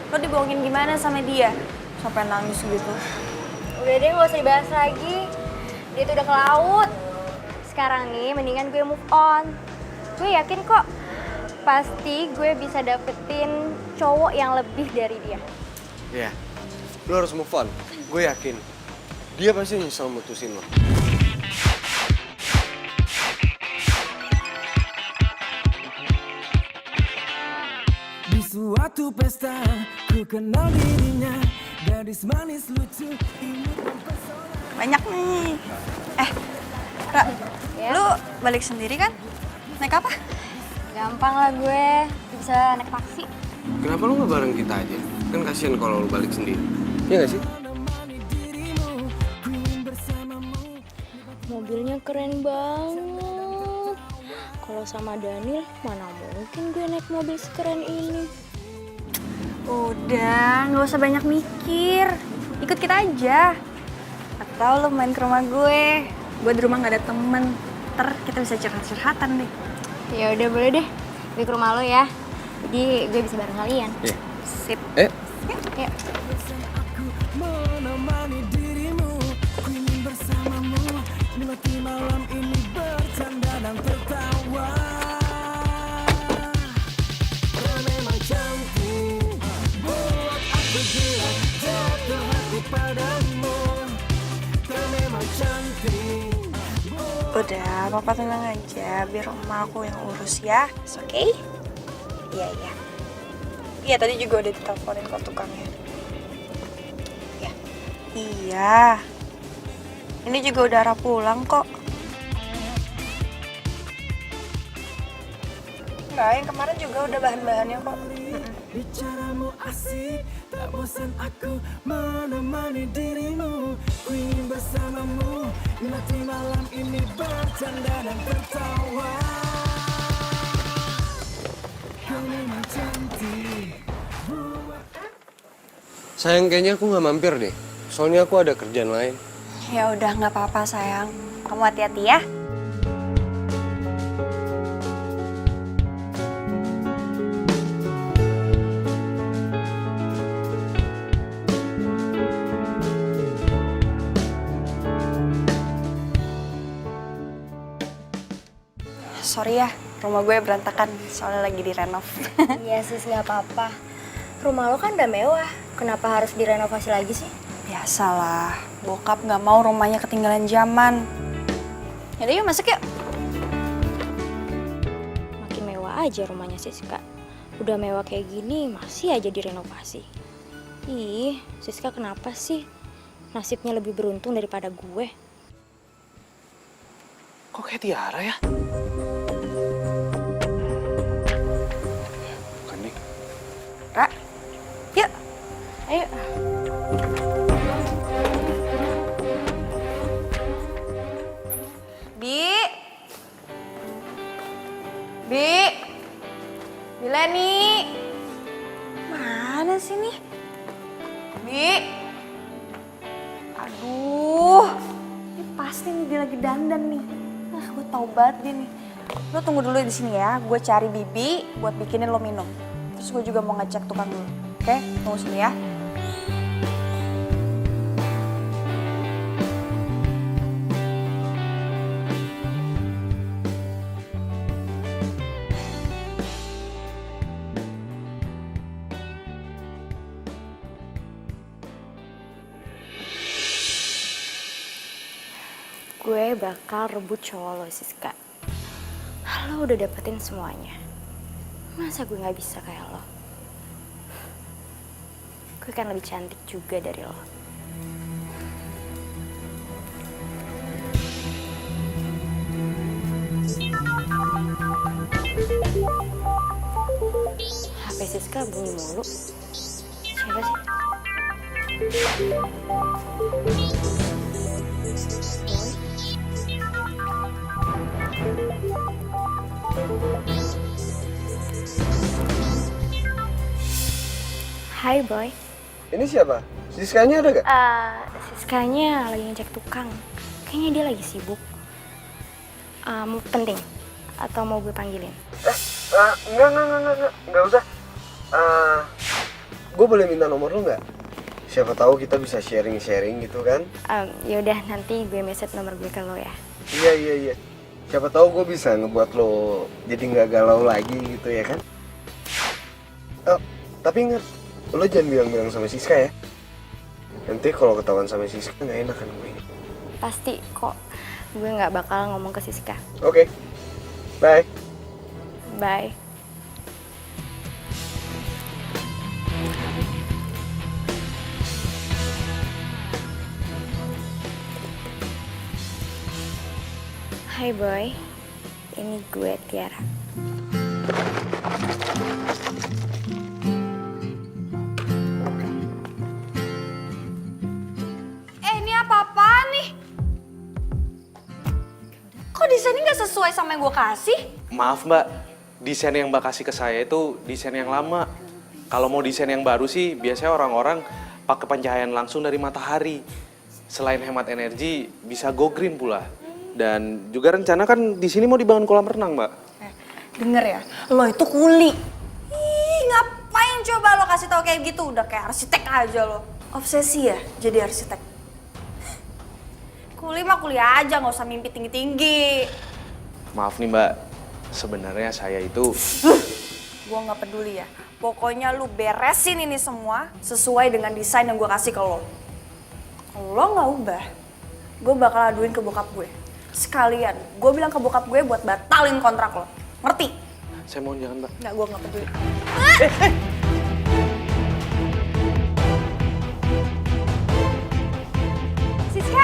Lo dibohongin gimana sama dia? Sampai nangis gitu. Udah deh, gak usah dibahas lagi. Dia tuh udah ke laut. Sekarang nih, mendingan gue move on. Gue yakin kok, pasti gue bisa dapetin cowok yang lebih dari dia. Iya, lo harus move on. Gue yakin. Dia pasti nyesel mutusin lo. Di suatu pesta ku kenal dirinya, gadis manis lucu imut mempesona. Banyak nih. Ra, Ya. lu balik sendiri kan? Naik apa? Gampang lah gue, bisa naik taksi. Kenapa lo nggak bareng kita aja? Kan kasihan kalau lo balik sendiri. Iya nggak sih? Mobilnya keren banget. Kalau sama Daniel, mana mungkin gue naik mobil sekeren ini. Udah, nggak usah banyak mikir. Ikut kita aja. Atau lo main ke rumah gue. Gue di rumah nggak ada temen. Ntar kita bisa curhat-curhatan deh. Ya udah boleh deh, gue ke rumah lo ya. Jadi gue bisa bareng kalian. Iya. Sip. Yuk. Menemani dirimu, ku ingin bersamamu, menikmati malam ini bercanda dan tertawa. Kau memang cantik, buat aku gila, jatuh hati padamu. Kau memang cantik. Udah, papa tenang aja. Biar oma aku yang urus ya. It's okay? Iya, iya. Iya, tadi juga udah diteleponin kok tukangnya. Ya. Iya. Ini juga udah arah pulang kok. Enggak, yang kemarin juga udah bahan-bahannya kok. Bicaramu asik, tak bosan aku menemani dirimu. Ku ingin bersamamu, menikmati malam ini bercanda dan tertawa. Kau memang cantik. Sayang, kayaknya aku nggak mampir deh. Soalnya aku ada kerjaan lain. Ya udah, nggak apa-apa sayang. Kamu hati-hati ya. Sorry ya, rumah gue berantakan soalnya lagi direnov. Iya sis, nggak apa-apa. Rumah lo kan udah mewah, kenapa harus direnovasi lagi sih? Biasalah, bokap nggak mau rumahnya ketinggalan zaman. Yaudah yuk masuk yuk. Makin mewah aja rumahnya Siska. Udah mewah kayak gini, masih aja direnovasi. Ih, Siska kenapa sih? Nasibnya lebih beruntung daripada gue. Kok kayak Tiara ya? Bukan nih. Ra, yuk. Ayo. Bi Leni. Mana sih nih? Bi. Aduh. Ini pasti nih dia lagi dandan nih. Gue tau banget dia nih. Lo tunggu dulu di sini ya. Gue cari Bibi buat bikinin lo minum. Terus gue juga mau ngecek tukang dulu. Oke? Tunggu sini ya. gue bakal rebut cowok lo, Siska. Lo udah dapetin semuanya. Masa gue gak bisa kayak lo? Gue kan lebih cantik juga dari lo. HP Siska bunyi mulu. Siapa sih? Boy? Hai Boy. Ini siapa? Siskanya ada gak? Siskanya lagi ngecek tukang. Kayaknya dia lagi sibuk. Penting? Atau mau gue panggilin? Enggak usah. Gue boleh minta nomor lu nggak? Siapa tahu kita bisa sharing gitu kan? Yaudah, nanti gue message nomor gue ke lo ya. Iya. Siapa tahu gue bisa ngebuat lo jadi nggak galau lagi gitu ya kan? Tapi ingat, lo jangan bilang-bilang sama Siska ya. Nanti kalau ketahuan sama Siska nggak enak kan gue. Pasti kok, gue nggak bakal ngomong ke Siska. Oke. Bye. Bye. Hai Boy, ini gue Tiara. Ini apa-apaan nih? Kok desainnya nggak sesuai sama yang gue kasih? Maaf mbak, desain yang mbak kasih ke saya itu desain yang lama. Kalau mau desain yang baru sih, biasanya orang-orang pakai pencahayaan langsung dari matahari. Selain hemat energi, bisa go green pula. Dan juga rencana kan di sini mau dibangun kolam renang, Mbak. Denger ya, lo itu kuli. Ih, ngapain coba lo kasih tau kayak gitu? Udah kayak arsitek aja lo. Obsesi ya jadi arsitek. Kuli mah kuliah aja, nggak usah mimpi tinggi-tinggi. Maaf nih, Mbak. Sebenarnya saya itu... Gue nggak peduli ya. Pokoknya lu beresin ini semua sesuai dengan desain yang gue kasih ke lo. Kalau lo nggak ubah, gue bakal aduin ke bokap gue. Sekalian, gue bilang ke bokap gue buat batalin kontrak lo. Ngerti? Saya mohon jangan, Mbak. Nggak, gue nggak peduli. Siska!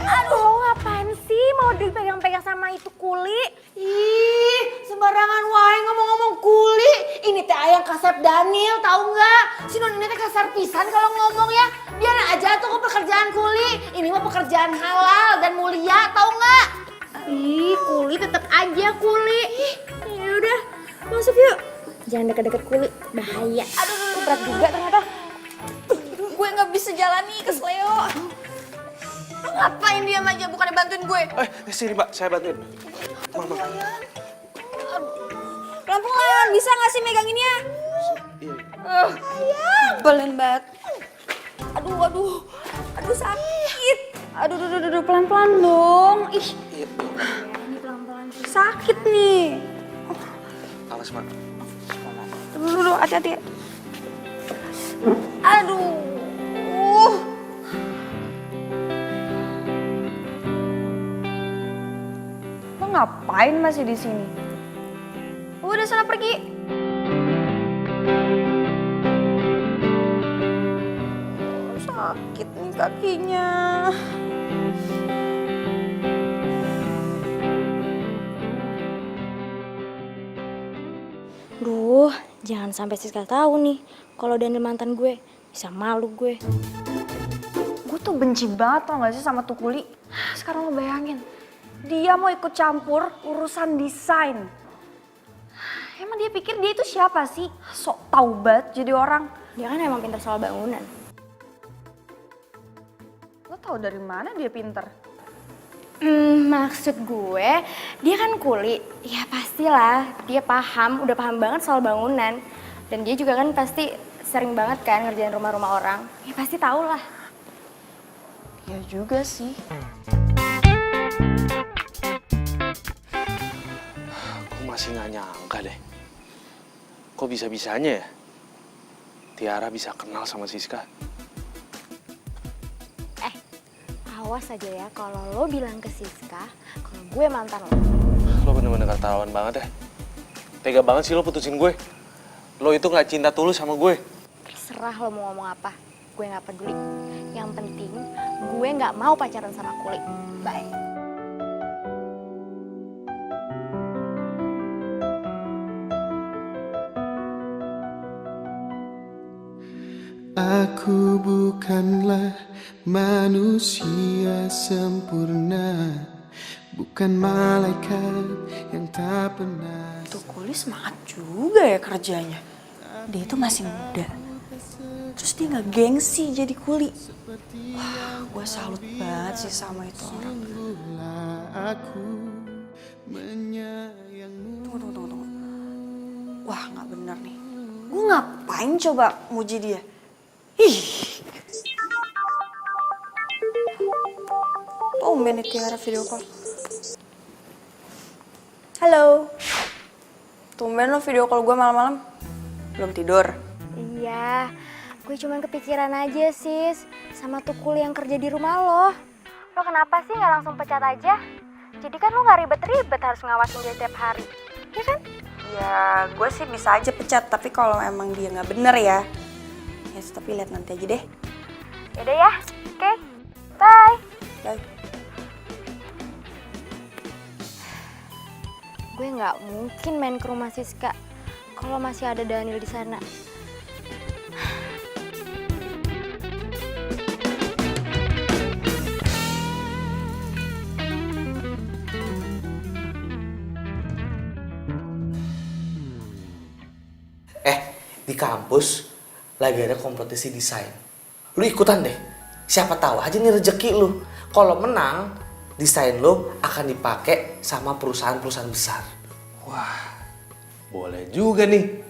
Aduh, lo ngapain sih mau dipegang-pegang sama itu kuli? Ih, sembarangan wae ngomong-ngomong kuli. Ini teh ayang kasep Daniel, tahu nggak? Si non ini teh kasar pisan kalau ngomong ya. Biarin aja tuh ke pekerjaan kuli. Ini mah pekerjaan halal dan mulia, tahu nggak? Ih, kuli tetap aja kuli. Ya udah, masuk yuk. Jangan deket-deket kuli, bahaya. Aduh, Berat juga ternyata. gue nggak bisa jalan nih ke Sleo. Lo ngapain diam aja, bukannya bantuin gue? Sini, Mbak. Saya bantuin. Mama. Pelan-pelan, bisa nggak sih meganginnya? Belen banget. Aduh, sakit. Aduh, pelan-pelan dong. Ih, ini pelan-pelan. Sakit nih. Awas, Mbak. Dulu, hati-hati. Aduh. Lo ngapain masih di sini? Udah sana pergi. Sakit nih kakinya. Duh, jangan sampai Siska tahu nih kalau Daniel mantan gue. Bisa malu gue. Gue tuh benci banget tau gak sih sama tuh kuli. Sekarang lo bayangin, dia mau ikut campur urusan desain. Emang dia pikir dia itu siapa sih? Sok tau banget jadi orang. Dia kan emang pintar soal bangunan. Lo tau dari mana dia pinter? Maksud gue, dia kan kuli. Ya pastilah, dia udah paham banget soal bangunan. Dan dia juga kan pasti sering banget kan ngerjain rumah-rumah orang. Ya pasti tau lah. Ya juga sih. Aku masih nggak nyangka deh. Kok bisa-bisanya ya? Tiara bisa kenal sama Siska. Awas aja ya kalau lo bilang ke Siska kalau gue mantan lo. Lo bener-bener keterlaluan banget ya. Tega banget sih lo putusin gue. Lo itu gak cinta tulus sama gue. Terserah lo mau ngomong apa, gue nggak peduli. Yang penting gue nggak mau pacaran sama Kuli. Bye. Aku bukanlah manusia sempurna, bukan malaikat yang tak pernah. Tuh Kuli semangat juga ya kerjanya. Dia itu masih muda. Terus dia nggak gengsi jadi kuli. Wah, gue salut banget sih sama itu orang. Aku menyayangmu. Tunggu. Wah, nggak bener nih. Gue ngapain coba muji dia? Ih. Tumben nih Tiara video call. Halo. Tumben lo video call gue malam-malam. Belum tidur? Iya, gue cuman kepikiran aja sis sama tuh Kuli yang kerja di rumah lo. Lo kenapa sih nggak langsung pecat aja? Jadi kan lo nggak ribet-ribet harus ngawasin dia tiap hari, ya kan? Ya, gue sih bisa aja pecat, tapi kalau emang dia nggak bener ya, tapi lihat nanti aja deh. Yaudah ya, oke, bye. Bye. Gue nggak mungkin main ke rumah Siska kalau masih ada Daniel di sana. Di kampus lagi ada kompetisi desain. Lu ikutan deh. Siapa tahu aja nih rezeki lu. Kalau menang, desain lu akan dipakai sama perusahaan-perusahaan besar. Wah, boleh juga nih.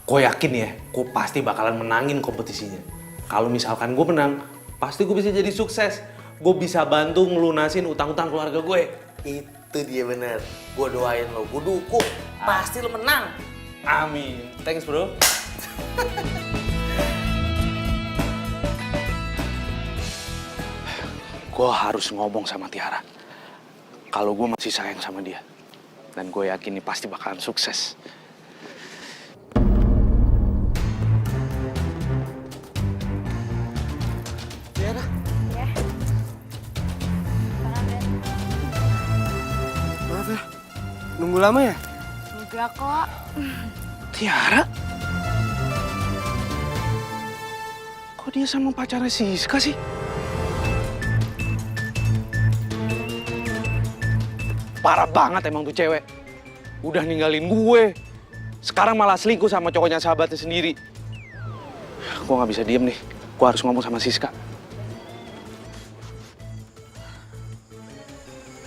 Gue yakin ya, gue pasti bakalan menangin kompetisinya. Kalau misalkan gue menang, pasti gue bisa jadi sukses. Gue bisa bantu ngelunasin utang-utang keluarga gue. Itu dia bener. Gue doain lo, gue dukung. Pasti lo menang. Amin. Thanks bro. Gue harus ngomong sama Tiara. Kalau gue masih sayang sama dia. Dan gue yakin ini pasti bakalan sukses. Tiara. Ya. Maaf ya, nunggu lama ya? Enggak kok. Tiara? Kok dia sama pacarnya Siska sih? Parah banget emang tuh cewek. Udah ninggalin gue. Sekarang malah selingkuh sama cowoknya sahabatnya sendiri. Gue gak bisa diem nih. Gue harus ngomong sama Siska.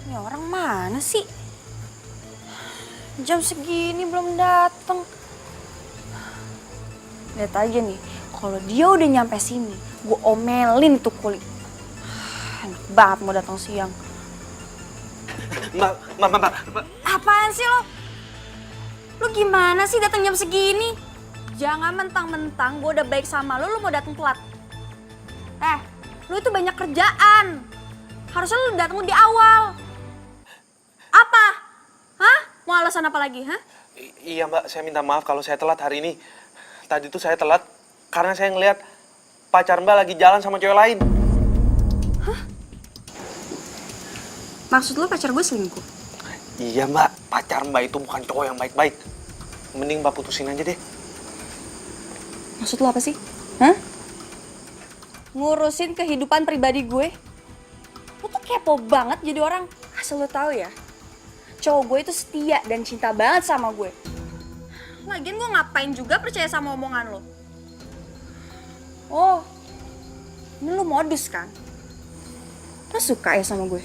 Ini orang mana sih? Jam segini belum datang. Lihat aja nih, kalau dia udah nyampe sini, gue omelin tuh Kuli. Enak banget mau datang siang. Mbak. Apaan sih lo? Lo gimana sih datang jam segini? Jangan mentang-mentang gue udah baik sama lo mau datang telat. Lo itu banyak kerjaan. Harusnya lo datang di awal. Apa? Hah? Mau alasan apa lagi, hah? Iya mbak, saya minta maaf kalau saya telat hari ini. Tadi tuh saya telat karena saya ngeliat pacar mbak lagi jalan sama cewek lain. Maksud lo pacar gue selingkuh? Iya mbak, pacar mbak itu bukan cowok yang baik-baik. Mending mbak putusin aja deh. Maksud lo apa sih? Hah? Ngurusin kehidupan pribadi gue? Lo tuh kepo banget jadi orang. Asal lo tahu ya, cowok gue itu setia dan cinta banget sama gue. Lagian gue ngapain juga percaya sama omongan lo? Oh, ini lo modus kan? Lo suka ya sama gue?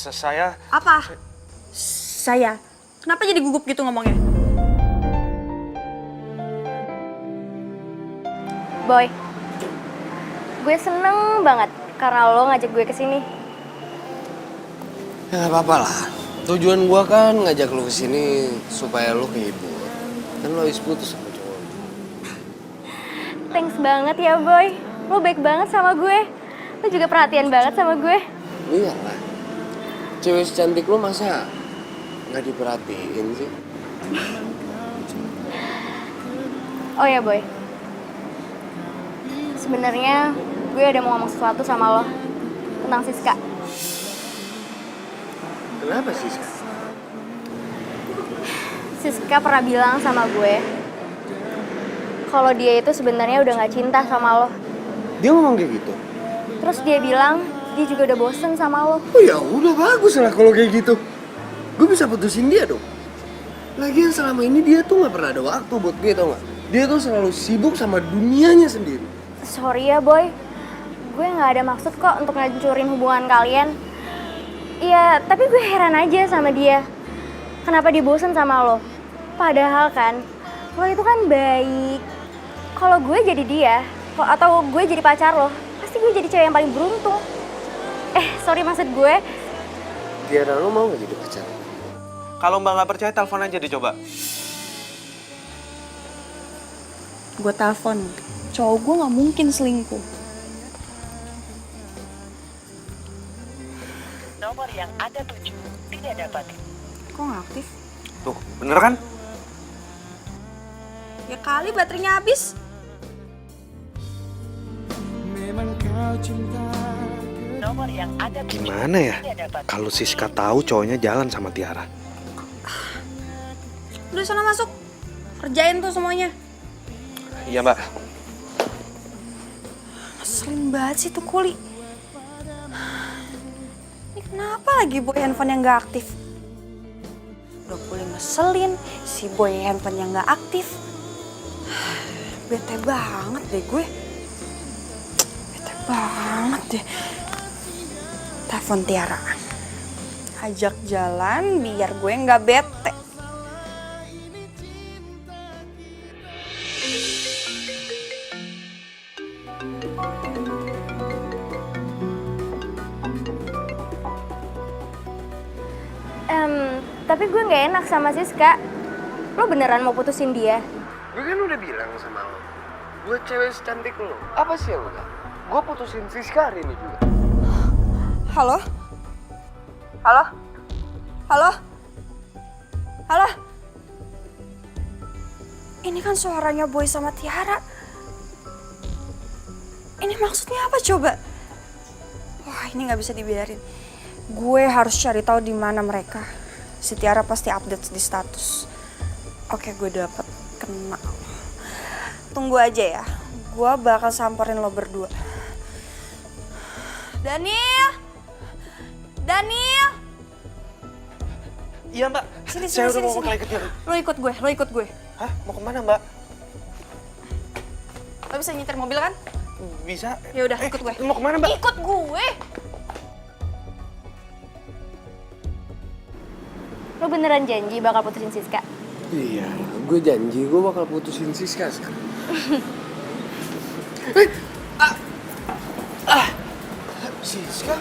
Saya... Apa? Saya? Kenapa jadi gugup gitu ngomongnya? Boy, gue seneng banget karena lo ngajak gue ke sini. Ya nggak apa-apa lah. Tujuan gua kan ngajak lu kesini supaya lu kehibur. Kan lu habis putus sama cowok. Thanks banget ya Boy. Lo baik banget sama gue. Lo juga perhatian banget sama gue. Iya lah. Cewek secantik lu masa nggak diperhatiin sih? Oh ya Boy. Sebenarnya gue ada mau ngomong sesuatu sama lo tentang Siska. Kenapa sih? Siska pernah bilang sama gue kalau dia itu sebenarnya udah nggak cinta sama lo. Dia ngomong kayak gitu? Terus dia bilang dia juga udah bosen sama lo. Oh ya udah bagus lah kalau kayak gitu. Gue bisa putusin dia dong. Lagian selama ini dia tuh nggak pernah ada waktu buat gue, tau nggak? Dia tuh selalu sibuk sama dunianya sendiri. Sorry ya Boy, gue nggak ada maksud kok untuk ngancurin hubungan kalian. Iya, tapi gue heran aja sama dia. Kenapa dia bosen sama lo? Padahal kan, lo itu kan baik. Kalau gue jadi dia, atau gue jadi pacar lo, pasti gue jadi cewek yang paling beruntung. Sorry maksud gue. Tiara, lo mau gak jadi pacar? Kalau Mbak nggak percaya, telepon aja dicoba. Gue telepon. Cowok gue nggak mungkin selingkuh. Nomor yang Anda tuju tidak dapat. Kok nggak aktif? Tuh, bener kan? Ya kali baterainya habis. Memang kau cinta. Nomor yang Anda tuju Gimana ya tidak dapat. kalau Siska tahu cowoknya jalan sama Tiara? Udah sana masuk. Kerjain tuh semuanya. Iya Mbak. Ngeselin banget sih tuh Kuli. Ini kenapa lagi Boy handphone yang gak aktif? Udah Kuli ngeselin, si Boy handphone yang gak aktif. Bete banget deh gue. Bete banget deh. Telepon Tiara. Ajak jalan biar gue gak bete. Tapi gue nggak enak sama Siska. Lo beneran mau putusin dia? Gue kan udah bilang sama lo. Gue cewek secantik lo. Apa sih yang enggak? Gue putusin Siska hari ini juga. Halo? Halo? Halo? Halo? Ini kan suaranya Boy sama Tiara. Ini maksudnya apa coba? Wah, ini nggak bisa dibiarin. Gue harus cari tahu di mana mereka. Si Tiara pasti update di status. Oke, gue dapet kena. Tunggu aja ya. Gue bakal samperin lo berdua. Daniel! Daniel! Iya Mbak. Sini, Saya sini, udah mau sini. ke Tiara. Lo ikut gue. Hah? Mau kemana Mbak? Lo bisa nyetir mobil kan? Bisa. Ya udah, ikut gue. Mau kemana Mbak? Ikut gue. Lo beneran janji bakal putusin Siska? Iya, gue janji gue bakal putusin Siska sekarang. Siska?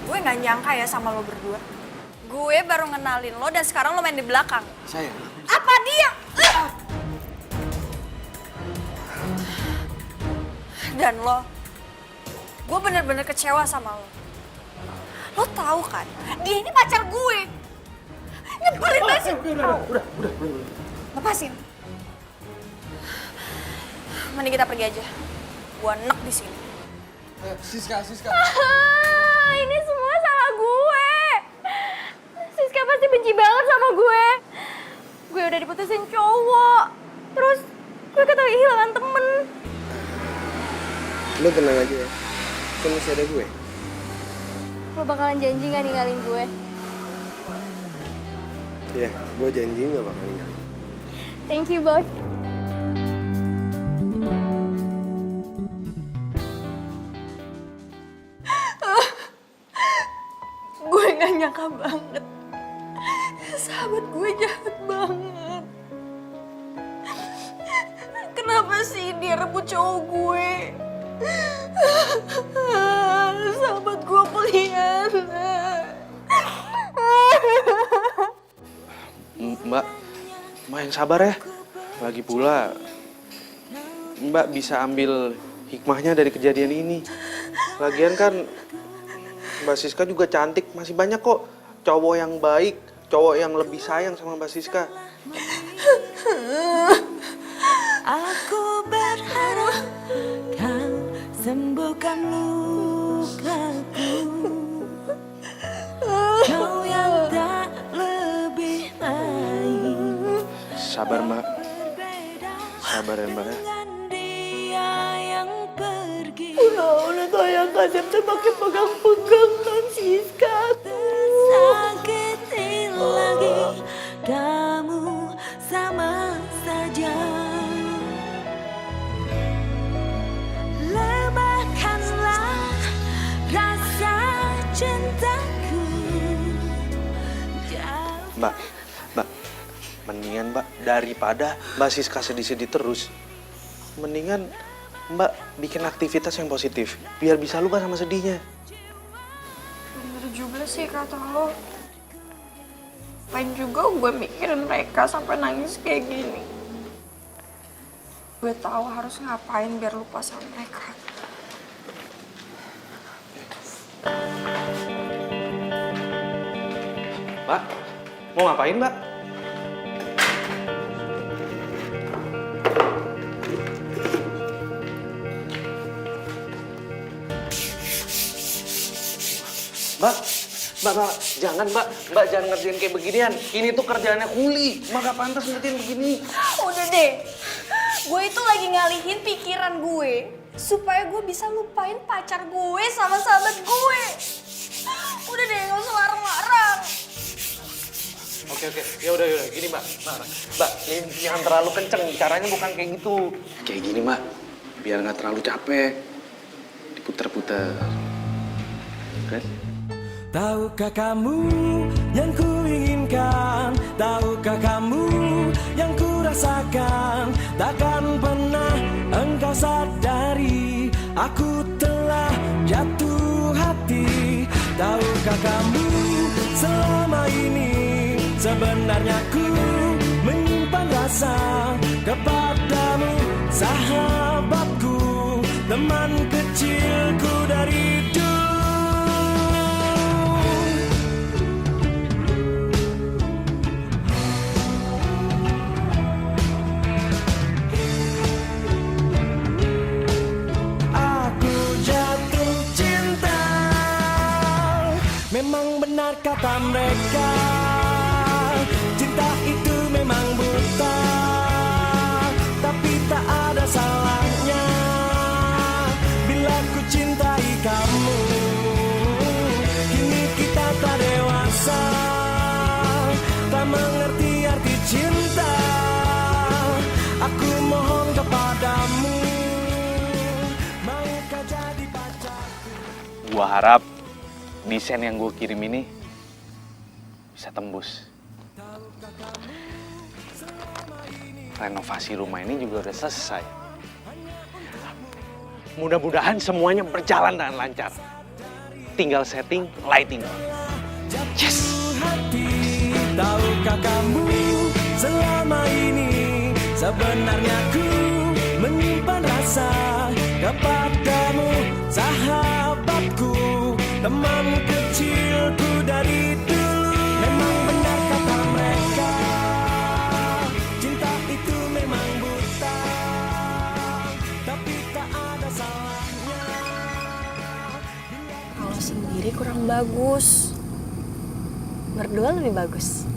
Gue gak nyangka ya sama lo berdua. Gue baru ngenalin lo dan sekarang lo main di belakang. Sayang. Apa dia? Dan lo, gue bener-bener kecewa sama lo. Lo tahu kan, dia ini pacar gue. Nyebelin banget sih. Udah. Lepasin. Mending kita pergi aja. Gue enek di sini. Siska. Ini semua salah gue. Siska pasti benci banget sama gue. Gue udah diputusin cowok. Terus gue ketahui kehilangan temen. Lo tenang aja ya. Kan masih ada gue. Lo bakalan janji gak ninggalin gue? Iya, gue janji gak bakal ninggalin. Thank you, Boy. Gue gak nyangka banget. Sahabat gue jahat banget. Kenapa sih dia rebut cowok gue? Sahabat gue pengkhianat. Mbak yang sabar ya. Lagi pula Mbak bisa ambil hikmahnya dari kejadian ini. Lagian kan Mbak Siska juga cantik, masih banyak kok cowok yang baik, cowok yang lebih sayang sama Mbak Siska. Aku berharap kau sembuhkan lukaku. Kau yang tak lebih baik. Sabar Mbak. Sabar ya Mbak ya. Dia yang pergi. Udah sayang kasih pakai pegang-pegang non Siska. Sakiti lagi kamu sama saja. Lemahkanlah rasa cintaku. Mbak, mendingan Mbak daripada Mbak Siska sedih-sedih terus, mendingan Mbak bikin aktivitas yang positif, biar bisa lupa sama sedihnya. Bener juga sih kata lo. Lain juga gue mikirin mereka sampai nangis kayak gini. Gue tahu harus ngapain biar lupa sama mereka. Mbak, mau ngapain Mbak? Mbak, jangan Mbak jangan ngerjain kayak beginian. Ini tuh kerjaannya kuli, Mbak gak pantas ngerjain begini. Udah deh, gue itu lagi ngalihin pikiran gue supaya gue bisa lupain pacar gue sama sahabat gue. Udah deh, gak usah larang-larang. Oke, ya udah gini Mbak, ini jangan terlalu kenceng, caranya bukan kayak gitu. Kayak gini Mbak, biar nggak terlalu capek, diputer-puter, kan? Tahukah kamu yang kuinginkan? Tahukah kamu yang kurasakan? Takkan pernah engkau sadari aku telah jatuh hati. Tahukah kamu selama ini sebenarnya ku menyimpan rasa kepadamu, sahabatku, teman kecilku dari dulu. Memang benar kata mereka, cinta itu memang buta, tapi tak ada salahnya bila ku cintai kamu. Kini kita tak dewasa, tak mengerti arti cinta. Aku mohon kepadamu, maukah jadi pacarku? Gua harap desain yang gue kirim ini bisa tembus. Renovasi rumah ini juga udah selesai. Mudah-mudahan semuanya berjalan dengan lancar. Tinggal setting lighting. Yes! Tahukah kamu selama ini sebenarnya ku menyimpan rasa kepadamu, sahabatku, teman kecilku dari dulu. Memang benar kata mereka, cinta itu memang buta, tapi tak ada salahnya. Kalau sendiri kurang bagus, berdua lebih bagus.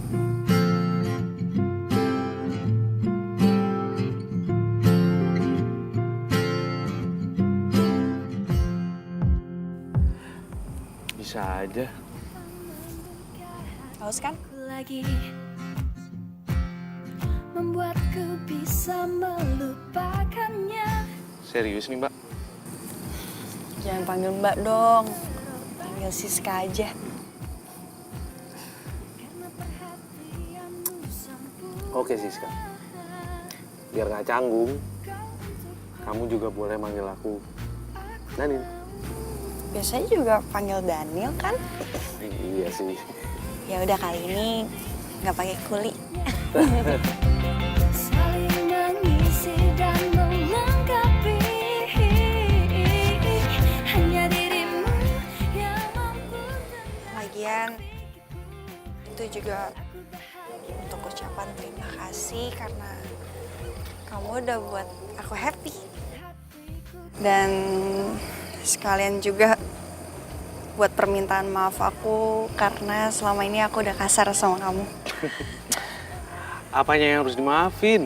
Bisa aja. Haus kan? Lagi membuatku bisa melupakannya. Serius nih Mbak? Jangan panggil Mbak dong, panggil Siska aja. Oke Siska, biar gak canggung, kamu juga boleh manggil aku Daniel. Biasanya juga panggil Daniel kan? Iya sih. Ya udah kali ini nggak pakai kuli. Saling mengisi dan melengkapi. Hanya dirimu yang mampu. Lagian itu juga untuk ucapan terima kasih karena kamu udah buat aku happy. Dan sekalian juga buat permintaan maaf aku karena selama ini aku udah kasar sama kamu. Apanya yang harus dimaafin?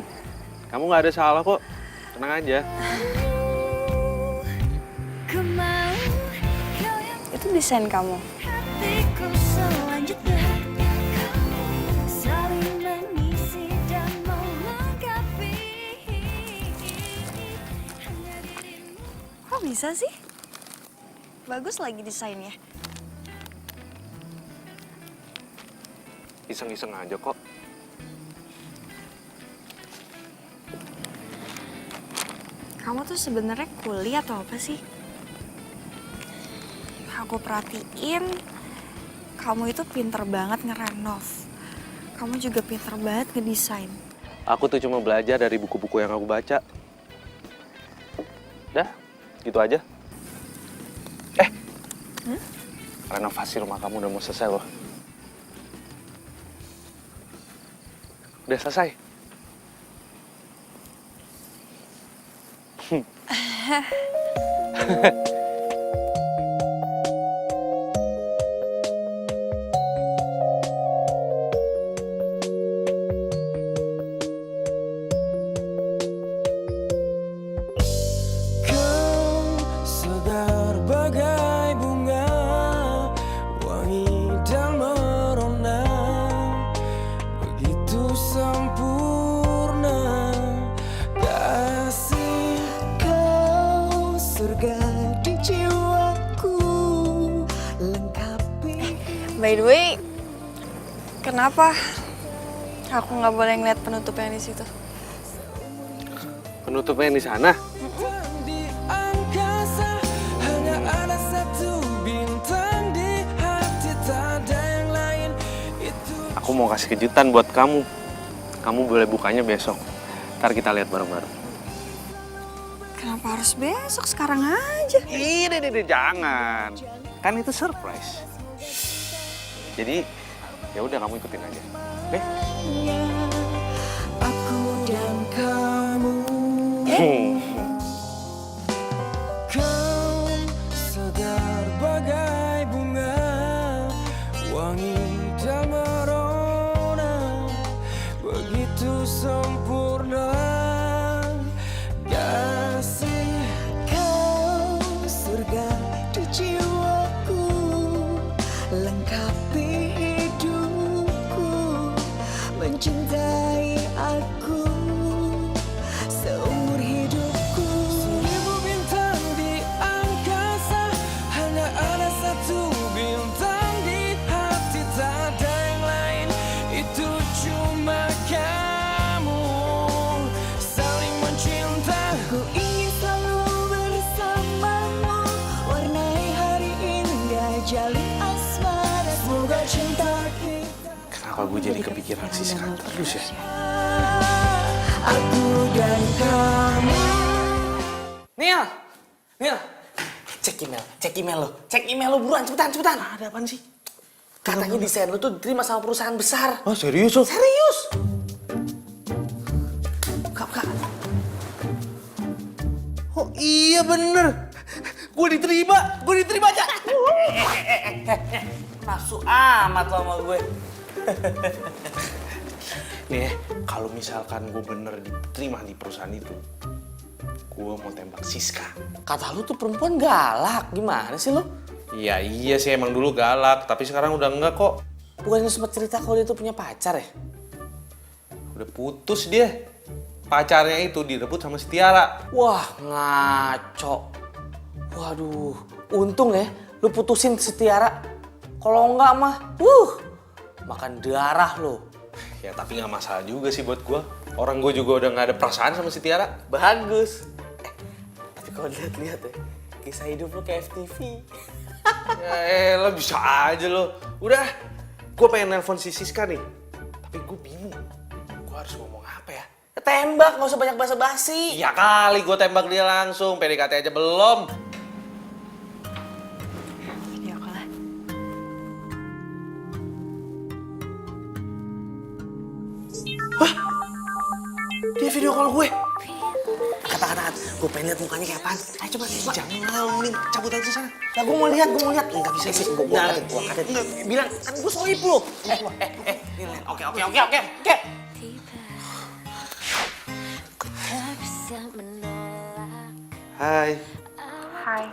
Kamu nggak ada salah kok. Tenang aja. Ku mau kau yang Itu desain kamu. hatiku selanjutnya. Saling mengisi dan melengkapi. Hanya dirimu. Kok bisa sih? Bagus lagi desainnya. Iseng-iseng aja kok. Kamu tuh sebenarnya kuli atau apa sih? Aku perhatiin, kamu itu pinter banget ngerenov. Kamu juga pinter banget ngedesain. Aku tuh cuma belajar dari buku-buku yang aku baca. Dah, gitu aja. Renovasi rumah kamu udah mau selesai loh. Udah selesai. Kau segar bagai bunga, wangi dan merona, begitu sempurna. Kasih kau surga di jiwaku, lengkapi. By the way, kenapa aku nggak boleh ngeliat penutupnya di situ? Penutupnya yang di sana. Di angkasa hanya ada satu bintang di hati, tak ada yang lain. Itu Aku mau kasih kejutan buat kamu. Kamu boleh bukanya besok. Ntar kita lihat bareng-bareng. Kenapa harus besok? Sekarang aja. Ini jangan. Kan itu surprise. Jadi ya udah kamu ikutin aja. Oke? aku dan kamu. Kau segar bagai bunga, wangi dan merona, begitu sempurna. Kasih kau surga di jiwaku, lengkapi hidupku, mencintai aku seumur hidupku. Seribu bintang di angkasa, hanya ada satu bintang di hati, tak ada yang lain. Itu cuma kamu, saling mencinta. Ku ingin selalu bersamamu, warnai hari indah, jalin asmara. Semoga cinta kita. Kenapa gue jadi kepikiran Siska terus ya? Aku dan kamu. Nil, Nil, cek email lo buruan, cepetan. Ada apaan sih? Katanya desain lo tuh diterima sama perusahaan besar. Oh serius loh? Serius? Kak. Oh iya bener. Gue diterima aja. Nafsu amat lo sama gue. Nih, kalau misalkan gue bener diterima di perusahaan itu, gue mau tembak Siska. Kata lu tuh perempuan galak, gimana sih lo? Iya sih emang dulu galak, tapi sekarang udah enggak kok. Bukannya sempat cerita kalau dia tuh punya pacar ya? Udah putus dia. Pacarnya itu direbut sama si Tiara. Wah, ngaco. Waduh, untung ya lu putusin si Tiara. Kalau enggak mah, makan darah lo. Ya tapi nggak masalah juga sih buat gue. Orang gue juga udah nggak ada perasaan sama si Tiara. Bagus. Tapi kalau lihat-lihat ya, kisah hidup lo kayak FTV. Ya lo bisa aja lo. Udah, gue pengen nelpon si Siska nih. Tapi gue bingung. harus ngomong apa ya? Ya, tembak, nggak usah banyak basa-basi. Ya kali gue tembak dia langsung, PDKT aja belum. Video call lah. Dia video call gue. Kata-kata, gue pengen lihat mukanya kayak apaan. Ayo coba, Jangan mau, mending cabut aja sana. Lah gue mau lihat. Nggak bisa sih, gue Nggak. angkatin. Bilang, kan gue soib lu. Ini lihat. Oke. Ku tak bisa menolak. Hai. Hai.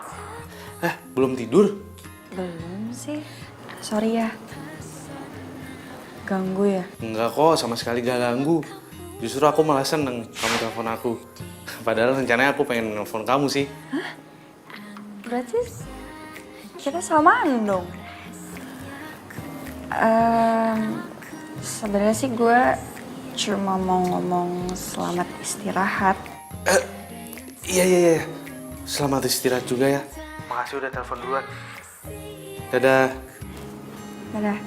Belum tidur? Belum sih. Sorry ya. Ganggu ya? Enggak kok, sama sekali gak ganggu. Justru aku malah seneng kamu telepon aku. Padahal rencananya aku pengen nelfon kamu sih. Berarti kita samaan dong. Sebenarnya sih gue cuma mau ngomong selamat istirahat. Iya. Selamat istirahat juga ya. Makasih udah telepon duluan. Dadah. Dadah.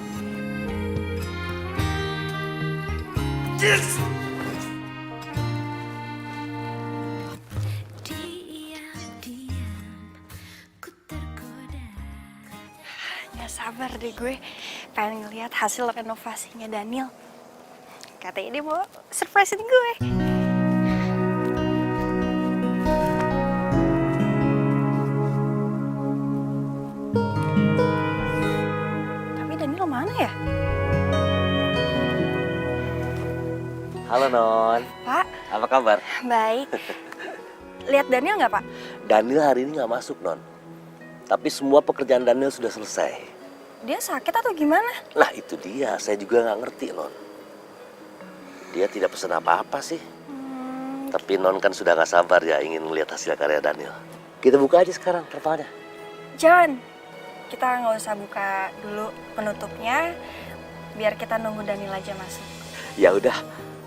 Gak sabar deh gue pengen ngeliat hasil renovasinya Daniel. Katanya dia mau surprisein gue. Tapi Daniel mana ya? Halo Non, Pak, apa kabar? baik. Lihat Daniel nggak, Pak? Daniel hari ini nggak masuk Non. Tapi semua pekerjaan Daniel sudah selesai. Dia sakit atau gimana? Nah itu dia, saya juga nggak ngerti Non. Dia tidak pesan apa-apa sih. Tapi Non kan sudah nggak sabar ya ingin melihat hasil karya Daniel. Kita buka aja sekarang terpalnya. Jangan. Kita nggak usah buka dulu penutupnya. Biar kita nunggu Daniel aja masuk. Ya udah,